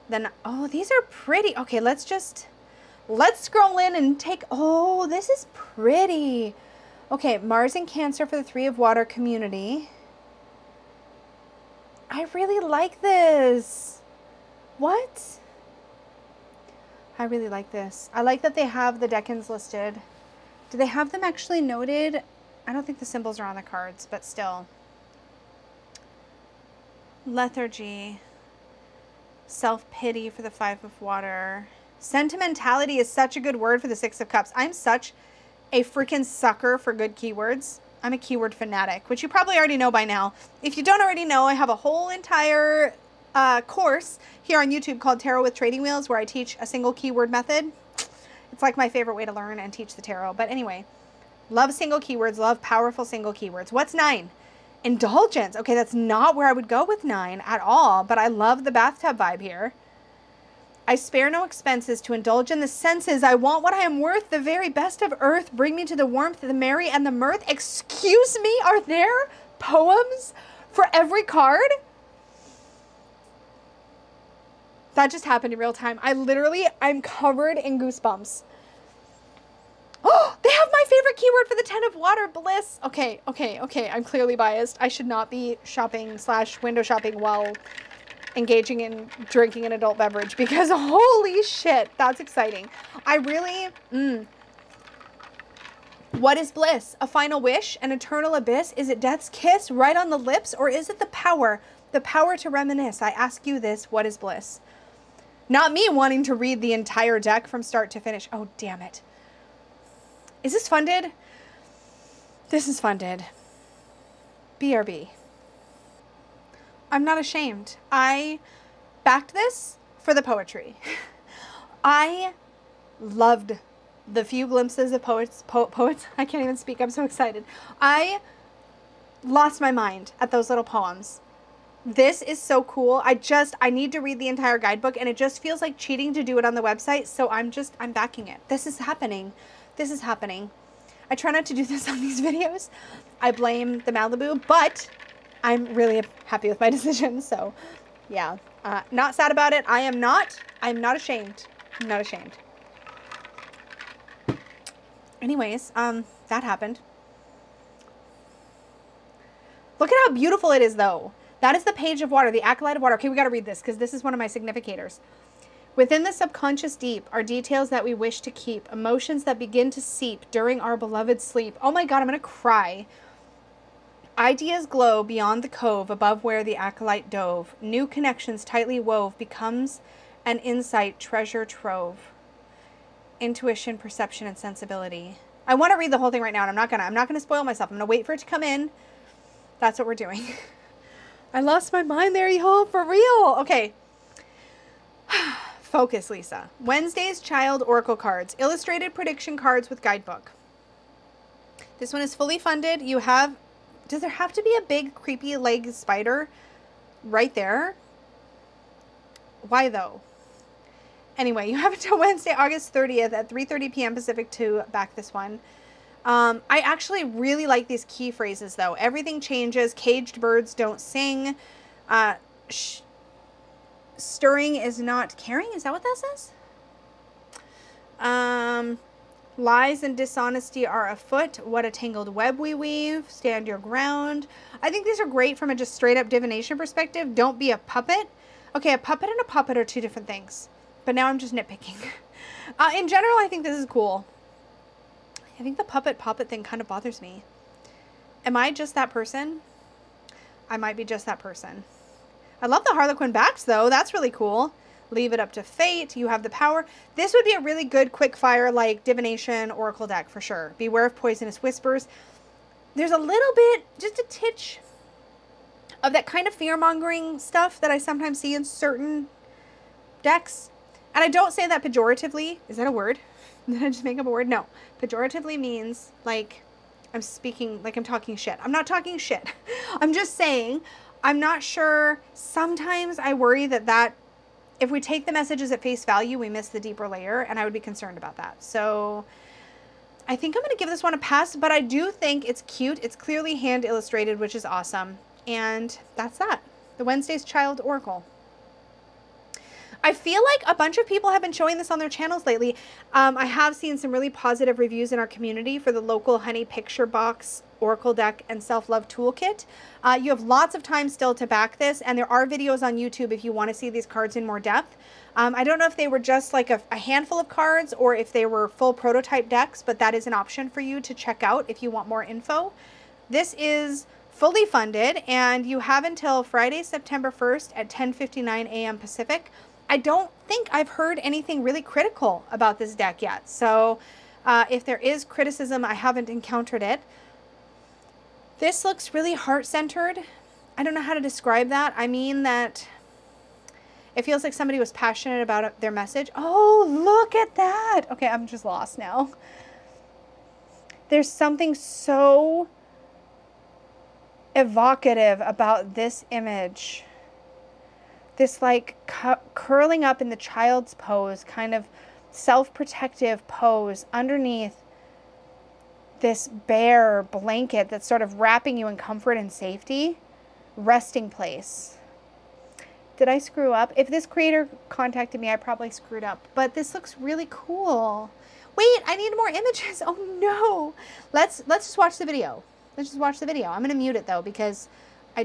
Then, oh, these are pretty. Okay, let's scroll in and take, oh, this is pretty. Okay, Mars and Cancer for the 3 of Water community. I really like this. What? I really like this. I like that they have the decans listed. Do they have them actually noted? I don't think the symbols are on the cards, but still. Lethargy. Self-pity for the 5 of Water. Sentimentality is such a good word for the 6 of Cups. I'm such a freaking sucker for good keywords. I'm a keyword fanatic, which you probably already know by now. If you don't already know, I have a whole entire course here on YouTube called Tarot with Trading Wheels, where I teach a single keyword method. It's like my favorite way to learn and teach the tarot. But anyway, love single keywords, love powerful single keywords. What's 9? Indulgence. Okay, that's not where I would go with 9 at all, but I love the bathtub vibe here. I spare no expenses to indulge in the senses. I want what I am worth, the very best of earth. Bring me to the warmth, the merry, and the mirth. Excuse me, are there poems for every card? That just happened in real time. I'm covered in goosebumps. Oh, they have my favorite keyword for the 10 of Water, bliss. Okay. I'm clearly biased. I should not be shopping / window shopping while engaging in drinking an adult beverage, because holy shit, that's exciting. I really, What is bliss? A final wish? An eternal abyss? Is it death's kiss right on the lips? Or is it the power to reminisce? I ask you this, what is bliss? Not me wanting to read the entire deck from start to finish. Oh, damn it. Is this funded? This is funded. BRB. I'm not ashamed. I backed this for the poetry. I loved the few glimpses of poets. I can't even speak. I'm so excited. I lost my mind at those little poems. This is so cool. I need to read the entire guidebook, and it just feels like cheating to do it on the website. So I'm backing it. This is happening. This is happening. I try not to do this on these videos. I blame the Malibu, but I'm really happy with my decision. So yeah, not sad about it. I'm not ashamed. I'm not ashamed. Anyways, that happened. Look at how beautiful it is though. That is the Page of Water, the Acolyte of Water. Okay, we got to read this because this is one of my significators. Within the subconscious deep are details that we wish to keep, emotions that begin to seep during our beloved sleep. Oh my God, I'm going to cry. Ideas glow beyond the cove above where the acolyte dove. New connections tightly wove becomes an insight treasure trove. Intuition, perception, and sensibility. I want to read the whole thing right now, and I'm not gonna spoil myself. I'm gonna wait for it to come in. That's what we're doing. I lost my mind there, y'all, for real. Okay. Focus, Lisa. Wednesday's Child Oracle cards. Illustrated prediction cards with guidebook. This one is fully funded. You have... Does there have to be a big creepy leg spider right there? Why though? Anyway, you have until Wednesday, August 30th at 3:30 p.m. Pacific to back this one. I actually really like these key phrases though. Everything changes. Caged birds don't sing. Stirring is not caring. Is that what that says? Lies and dishonesty are afoot. What a tangled web we weave. Stand your ground. I think these are great from a just straight up divination perspective. Don't be a puppet. Okay, a puppet and a puppet are two different things. But now I'm just nitpicking. In general, I think this is cool. I think the puppet thing kind of bothers me. Am I just that person? I might be just that person. I love the Harlequin backs though. That's really cool. Leave it up to fate. You have the power. This would be a really good quick fire like divination oracle deck for sure. Beware of poisonous whispers. There's a little bit, just a titch of that kind of fear-mongering stuff that I sometimes see in certain decks. And I don't say that pejoratively. Is that a word? Did I just make up a word? No. Pejoratively means like I'm speaking, like I'm talking shit. I'm not talking shit. I'm just saying, I'm not sure. Sometimes I worry that if we take the messages at face value, we miss the deeper layer, and I would be concerned about that. So I think I'm going to give this one a pass, but I do think it's cute. It's clearly hand illustrated, which is awesome. And that's that. The Wednesday's Child Oracle. I feel like a bunch of people have been showing this on their channels lately. I have seen some really positive reviews in our community for the local Honey Picture Box Oracle deck and Self-Love Toolkit. You have lots of time still to back this, and there are videos on YouTube if you want to see these cards in more depth. I don't know if they were just like a handful of cards or if they were full prototype decks, but that is an option for you to check out if you want more info. This is fully funded, and you have until Friday, September 1st at 10:59 a.m. Pacific. I don't think I've heard anything really critical about this deck yet. So if there is criticism, I haven't encountered it. This looks really heart-centered. I don't know how to describe that. I mean that it feels like somebody was passionate about their message. Oh, look at that. Okay, I'm just lost now. There's something so evocative about this image. This like curling up in the child's pose, kind of self-protective pose underneath this bare blanket that's sort of wrapping you in comfort and safety. Resting place. Did I screw up? If this creator contacted me, I probably screwed up. But this looks really cool. Wait, I need more images. Oh no. Let's just watch the video. Let's just watch the video. I'm going to mute it though because I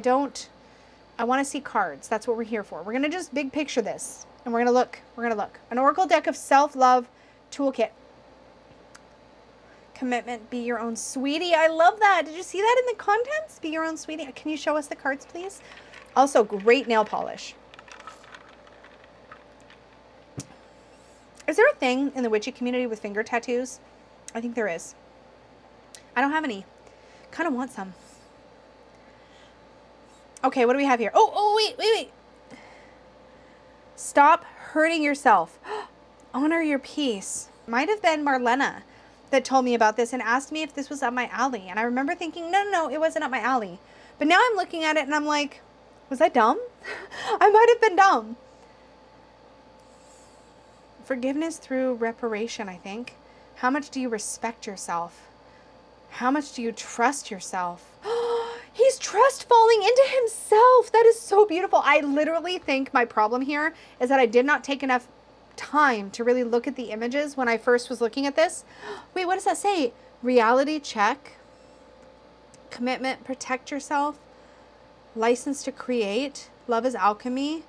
want to see cards. That's what we're here for. We're going to just big picture this. And we're going to look. We're going to look. An Oracle deck of Self-Love Toolkit. Commitment, be your own sweetie. I love that. Did you see that in the contents? Be your own sweetie. Can you show us the cards, please? Also, great nail polish. Is there a thing in the witchy community with finger tattoos? I think there is. I don't have any. Kind of want some. Okay, what do we have here? Oh, wait. Stop hurting yourself. Honor your peace. Might have been Marlena that told me about this and asked me if this was up my alley. And I remember thinking, no, it wasn't up my alley. But now I'm looking at it and I'm like, was I dumb? I might have been dumb. Forgiveness through reparation, I think. How much do you respect yourself? How much do you trust yourself? He's trust falling into himself. That is so beautiful. I literally think my problem here is that I did not take enough time to really look at the images when I first was looking at this. Wait, what does that say? Reality check. Commitment, protect yourself. License to create. Love is alchemy.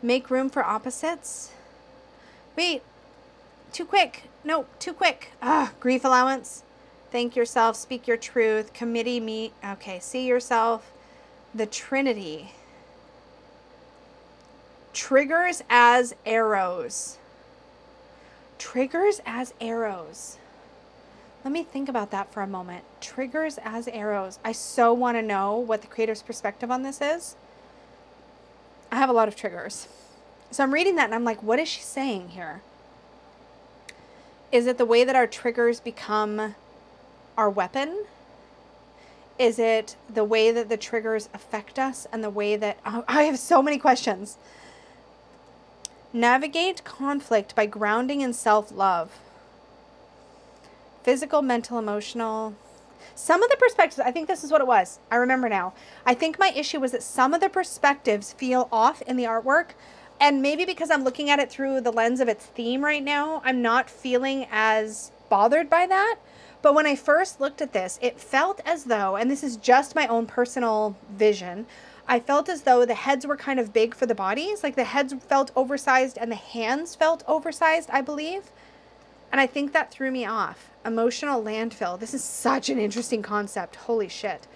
Make room for opposites. Wait, too quick. No, too quick. Grief allowance. Thank yourself, speak your truth, committee meet. Okay, see yourself. The Trinity. Triggers as arrows. Triggers as arrows. Let me think about that for a moment. Triggers as arrows. I so want to know what the creator's perspective on this is. I have a lot of triggers. So I'm reading that and I'm like, what is she saying here? Is it the way that our triggers become our weapon? Is it the way that the triggers affect us and the way that... I have so many questions. Navigate conflict by grounding in self-love. Physical, mental, emotional. Some of the perspectives, I think this is what it was. I remember now. I think my issue was that some of the perspectives feel off in the artwork. And maybe because I'm looking at it through the lens of its theme right now, I'm not feeling as bothered by that. But when I first looked at this, it felt as though, and this is just my own personal vision, I felt as though the heads were kind of big for the bodies. Like the heads felt oversized and the hands felt oversized, I believe. And I think that threw me off. Emotional landfill. This is such an interesting concept. Holy shit.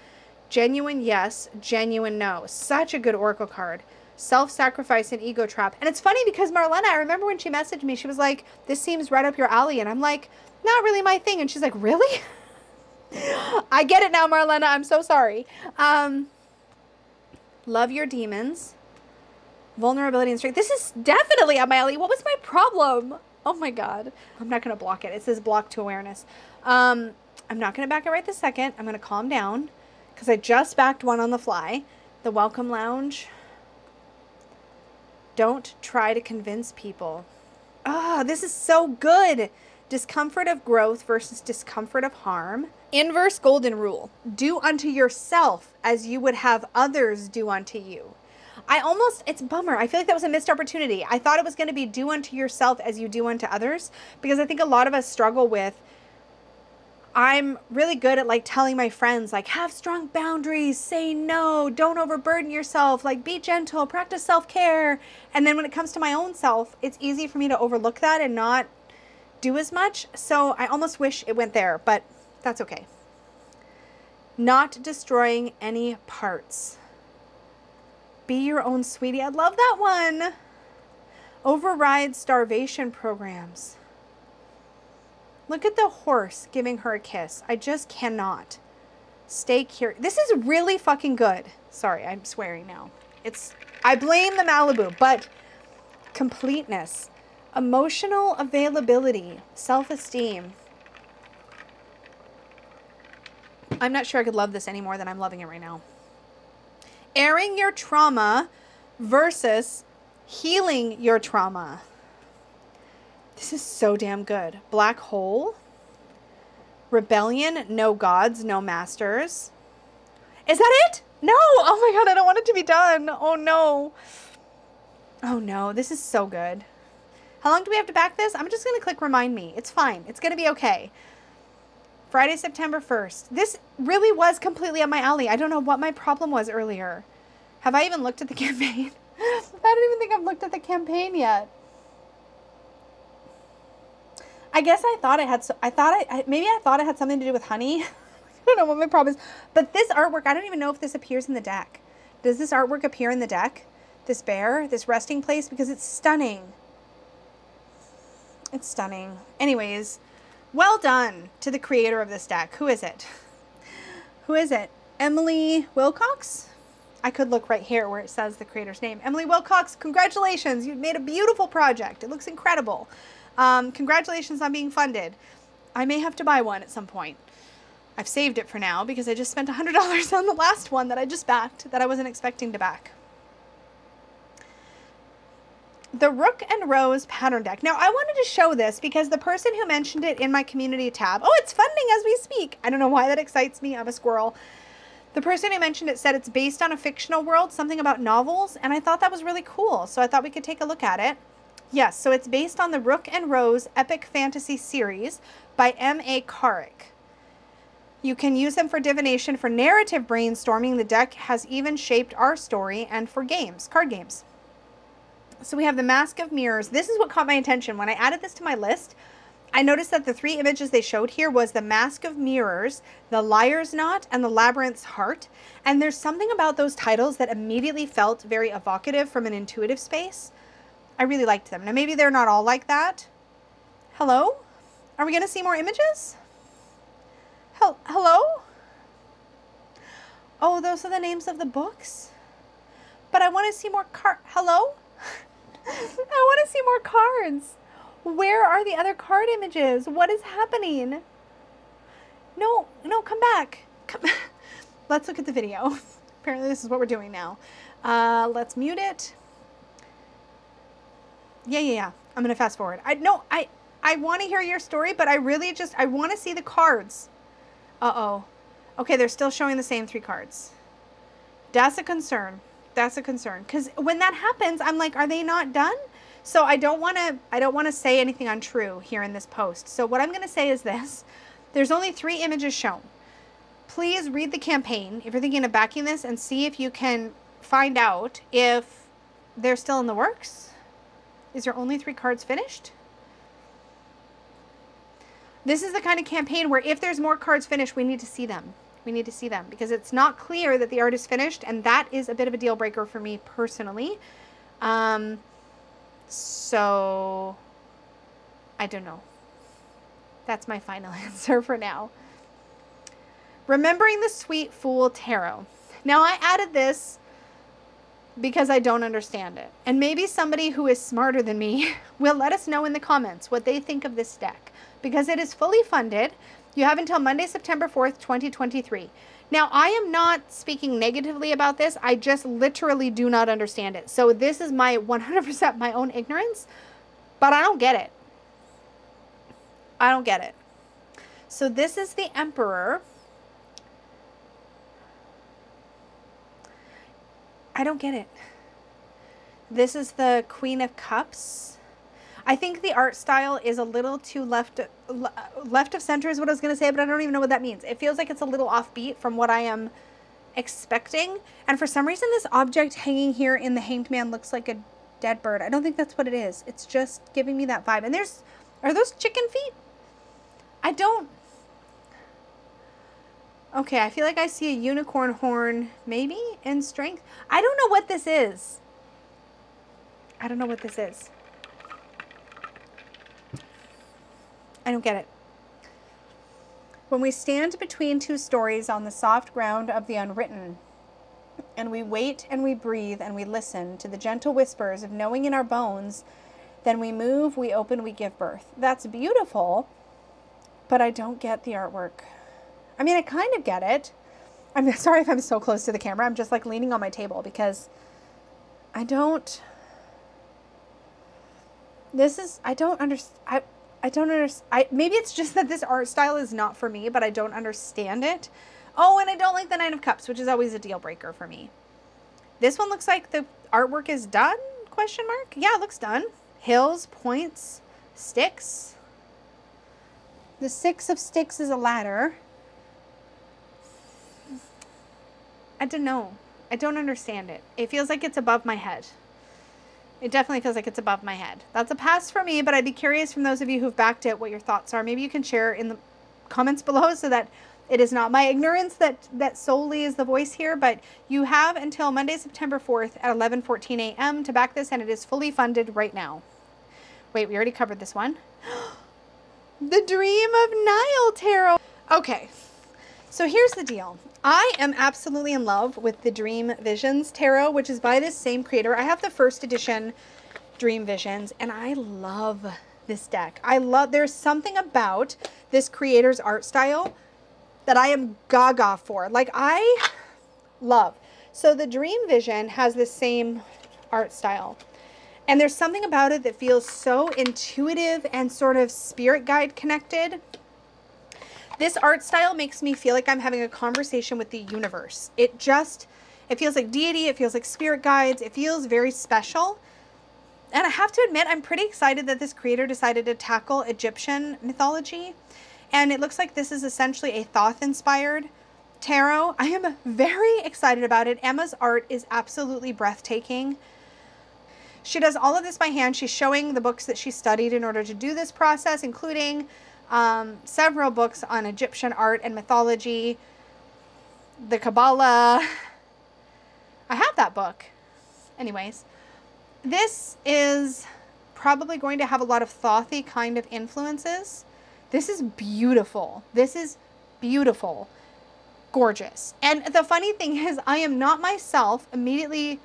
Genuine yes, genuine no. Such a good oracle card. Self-sacrifice and ego trap. And it's funny because Marlena, I remember when she messaged me, she was like, this seems right up your alley. And I'm like, not really my thing. And she's like, really? I get it now, Marlena. I'm so sorry. Love your demons. Vulnerability and strength. This is definitely up my alley. What was my problem? Oh my God. I'm not going to block it. It says block to awareness. I'm not going to back it right this second. I'm going to calm down because I just backed one on the fly. The welcome lounge. Don't try to convince people. Oh, this is so good. Discomfort of growth versus discomfort of harm. Inverse golden rule. Do unto yourself as you would have others do unto you. It's a bummer. I feel like that was a missed opportunity. I thought it was going to be do unto yourself as you do unto others, because I think a lot of us struggle with, I'm really good at like telling my friends, like, have strong boundaries, say no, don't overburden yourself, like be gentle, practice self-care. And then when it comes to my own self, it's easy for me to overlook that and not do as much. So I almost wish it went there, but that's okay. Not destroying any parts. Be your own sweetie. I love that one. Override starvation programs. Look at the horse giving her a kiss. I just cannot. Stay curious. This is really fucking good. Sorry, I'm swearing now. I blame the Malibu, but completeness, emotional availability, self-esteem. I'm not sure I could love this any more than I'm loving it right now. Airing your trauma versus healing your trauma. This is so damn good. Black hole. Rebellion. No gods, no masters. Is that it? No. Oh my God, I don't want it to be done. Oh no. Oh no, this is so good. How long do we have to back this? I'm just going to click remind me. It's fine. It's going to be okay. Friday, September 1st. This really was completely up my alley. I don't know what my problem was earlier. Have I even looked at the campaign? I don't even think I've looked at the campaign yet. I guess I thought it had, maybe I thought it had something to do with honey. I don't know what my problem is. But this artwork, I don't even know if this appears in the deck. Does this artwork appear in the deck? This bear, this resting place? Because it's stunning. It's stunning. Anyways, well done to the creator of this deck. Who is it? Who is it? Emily Wilcox? I could look right here where it says the creator's name. Emily Wilcox, congratulations. You've made a beautiful project. It looks incredible. Congratulations on being funded. I may have to buy one at some point. I've saved it for now because I just spent $100 on the last one that I just backed that I wasn't expecting to back. The Rook and Rose pattern deck. Now, I wanted to show this because the person who mentioned it in my community tab, oh, it's funding as we speak. I don't know why that excites me. I'm a squirrel. The person who mentioned it said it's based on a fictional world, something about novels, and I thought that was really cool. So I thought we could take a look at it. Yes, so it's based on the Rook and Rose epic fantasy series by M.A. Carrick. You can use them for divination, for narrative brainstorming. The deck has even shaped our story, and for games, card games. So we have the Mask of Mirrors. This is what caught my attention. When I added this to my list, I noticed that the 3 images they showed here was the Mask of Mirrors, the Liar's Knot, and the Labyrinth's Heart. And there's something about those titles that immediately felt very evocative from an intuitive space. I really liked them. Now, maybe they're not all like that. Hello? Are we going to see more images? Hello? Oh, those are the names of the books? But I want to see more Hello? I want to see more cards. Where are the other card images? What is happening? No, come back. Let's look at the video. Apparently this is what we're doing now. Let's mute it. Yeah. I'm going to fast forward. I want to hear your story, but I really I want to see the cards. Uh-oh. Okay, they're still showing the same 3 cards. That's a concern. That's a concern. Because when that happens, I'm like, are they not done? So I don't want to say anything untrue here in this post. So what I'm going to say is this. There's only 3 images shown. Please read the campaign if you're thinking of backing this and see if you can find out if they're still in the works. Is there only 3 cards finished? This is the kind of campaign where if there's more cards finished, we need to see them. We need to see them because it's not clear that the art is finished, and that is a bit of a deal breaker for me personally. So I don't know. That's my final answer for now. Remembering the Sweet Fool Tarot. Now I added this because I don't understand it. And maybe somebody who is smarter than me will let us know in the comments what they think of this deck. Because it is fully funded. You have until Monday, September 4th, 2023. Now, I am not speaking negatively about this. I just literally do not understand it. So this is my 100% my own ignorance. But I don't get it. I don't get it. So this is the Emperor. I don't get it. This is the Queen of Cups. I think the art style is a little too left of center is what I was going to say, but I don't even know what that means. It feels like it's a little offbeat from what I am expecting. And for some reason, this object hanging here in the Hanged Man looks like a dead bird. I don't think that's what it is. It's just giving me that vibe. And are those chicken feet? I don't. Okay, I feel like I see a unicorn horn, maybe, in strength. I don't know what this is. I don't know what this is. I don't get it. When we stand between 2 stories on the soft ground of the unwritten, and we wait and we breathe and we listen to the gentle whispers of knowing in our bones, then we move, we open, we give birth. That's beautiful, but I don't get the artwork. I mean, I kind of get it. I'm sorry if I'm so close to the camera. I'm just like leaning on my table because I don't understand. Maybe it's just that this art style is not for me, but I don't understand it. Oh, and I don't like the Nine of Cups, which is always a deal breaker for me. This one looks like the artwork is done, question mark? Yeah, it looks done. Hills, points, sticks. The 6 of sticks is a ladder. I don't know. I don't understand it. It feels like it's above my head. It definitely feels like it's above my head. That's a pass for me, but I'd be curious from those of you who've backed it what your thoughts are. Maybe you can share in the comments below so that it is not my ignorance that solely is the voice here. But you have until Monday, September 4th at 11:14 a.m. to back this, and it is fully funded right now. Wait, we already covered this one. The Dream of Nile Tarot. Okay, so here's the deal. I am absolutely in love with the Dream Visions Tarot, which is by this same creator. I have the first edition Dream Visions, and I love this deck. There's something about this creator's art style that I am gaga for. Like, I love. So the Dream Vision has the same art style. And there's something about it that feels so intuitive and sort of spirit guide connected. This art style makes me feel like I'm having a conversation with the universe. It feels like deity, it feels like spirit guides, it feels very special. And I have to admit, I'm pretty excited that this creator decided to tackle Egyptian mythology. And it looks like this is essentially a Thoth-inspired tarot. I am very excited about it. Emma's art is absolutely breathtaking. She does all of this by hand. She's showing the books that she studied in order to do this process, including several books on Egyptian art and mythology, the Kabbalah. I have that book. Anyways, this is probably going to have a lot of Thoth-y kind of influences. This is beautiful. This is beautiful. Gorgeous. And the funny thing is, I am not myself immediately...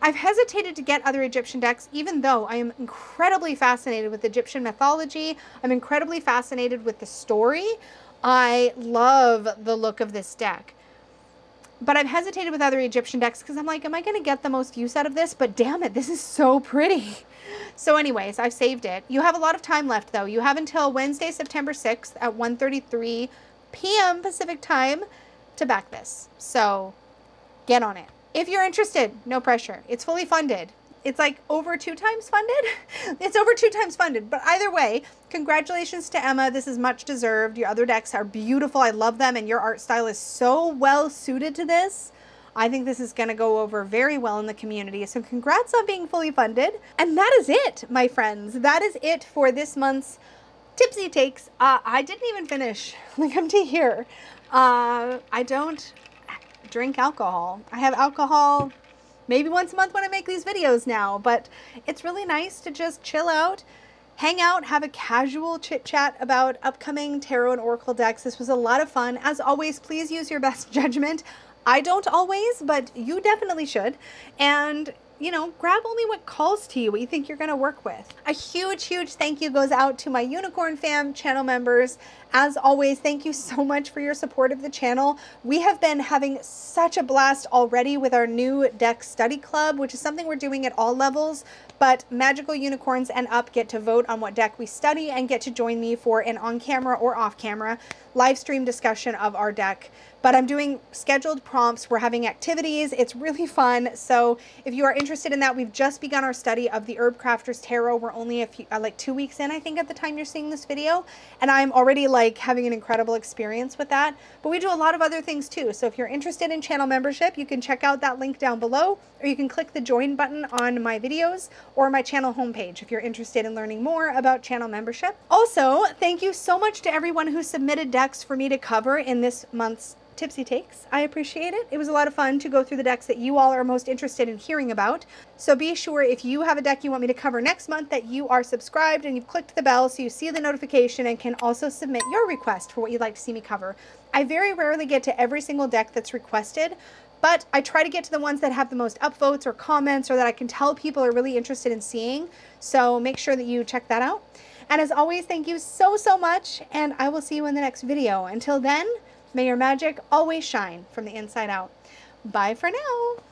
I've hesitated to get other Egyptian decks, even though I am incredibly fascinated with Egyptian mythology. I'm incredibly fascinated with the story. I love the look of this deck. But I've hesitated with other Egyptian decks because I'm like, am I going to get the most use out of this? But damn it, this is so pretty. So anyways, I've saved it. You have a lot of time left, though. You have until Wednesday, September 6th at 1:33 p.m. Pacific time to back this. So get on it. If you're interested, no pressure. It's fully funded. It's like over 2 times funded. It's over 2 times funded, but either way, congratulations to Emma. This is much deserved. Your other decks are beautiful. I love them, and your art style is so well suited to this. I think this is going to go over very well in the community. So congrats on being fully funded. And that is it, my friends. That is it for this month's Tipsy Takes. I didn't even finish. Like, come to here. I don't drink alcohol. I have alcohol maybe once a month when I make these videos now, but it's really nice to just chill out, hang out, have a casual chit chat about upcoming tarot and oracle decks. This was a lot of fun. As always, please use your best judgment. I don't always, but you definitely should. And, you know, grab only what calls to you, what you think you're going to work with. A huge, huge thank you goes out to my Unicorn Fam channel members. As always, thank you so much for your support of the channel. We have been having such a blast already with our new deck study club, which is something we're doing at all levels. But Magical Unicorns and up get to vote on what deck we study and get to join me for an on-camera or off-camera live stream discussion of our deck. But I'm doing scheduled prompts. We're having activities. It's really fun. So if you are interested in that, we've just begun our study of the Herb Crafter's Tarot. We're only like 2 weeks in, I think, at the time you're seeing this video. And I'm already like having an incredible experience with that. But we do a lot of other things too. So if you're interested in channel membership, you can check out that link down below, or you can click the join button on my videos or my channel homepage if you're interested in learning more about channel membership. Also, thank you so much to everyone who submitted decks for me to cover in this month's Tipsy Takes. I appreciate it. It was a lot of fun to go through the decks that you all are most interested in hearing about. So be sure if you have a deck you want me to cover next month that you are subscribed and you've clicked the bell so you see the notification and can also submit your request for what you'd like to see me cover. I very rarely get to every single deck that's requested, but I try to get to the ones that have the most upvotes or comments or that I can tell people are really interested in seeing. So make sure that you check that out. And as always, thank you so, so much, and I will see you in the next video. Until then, may your magic always shine from the inside out. Bye for now.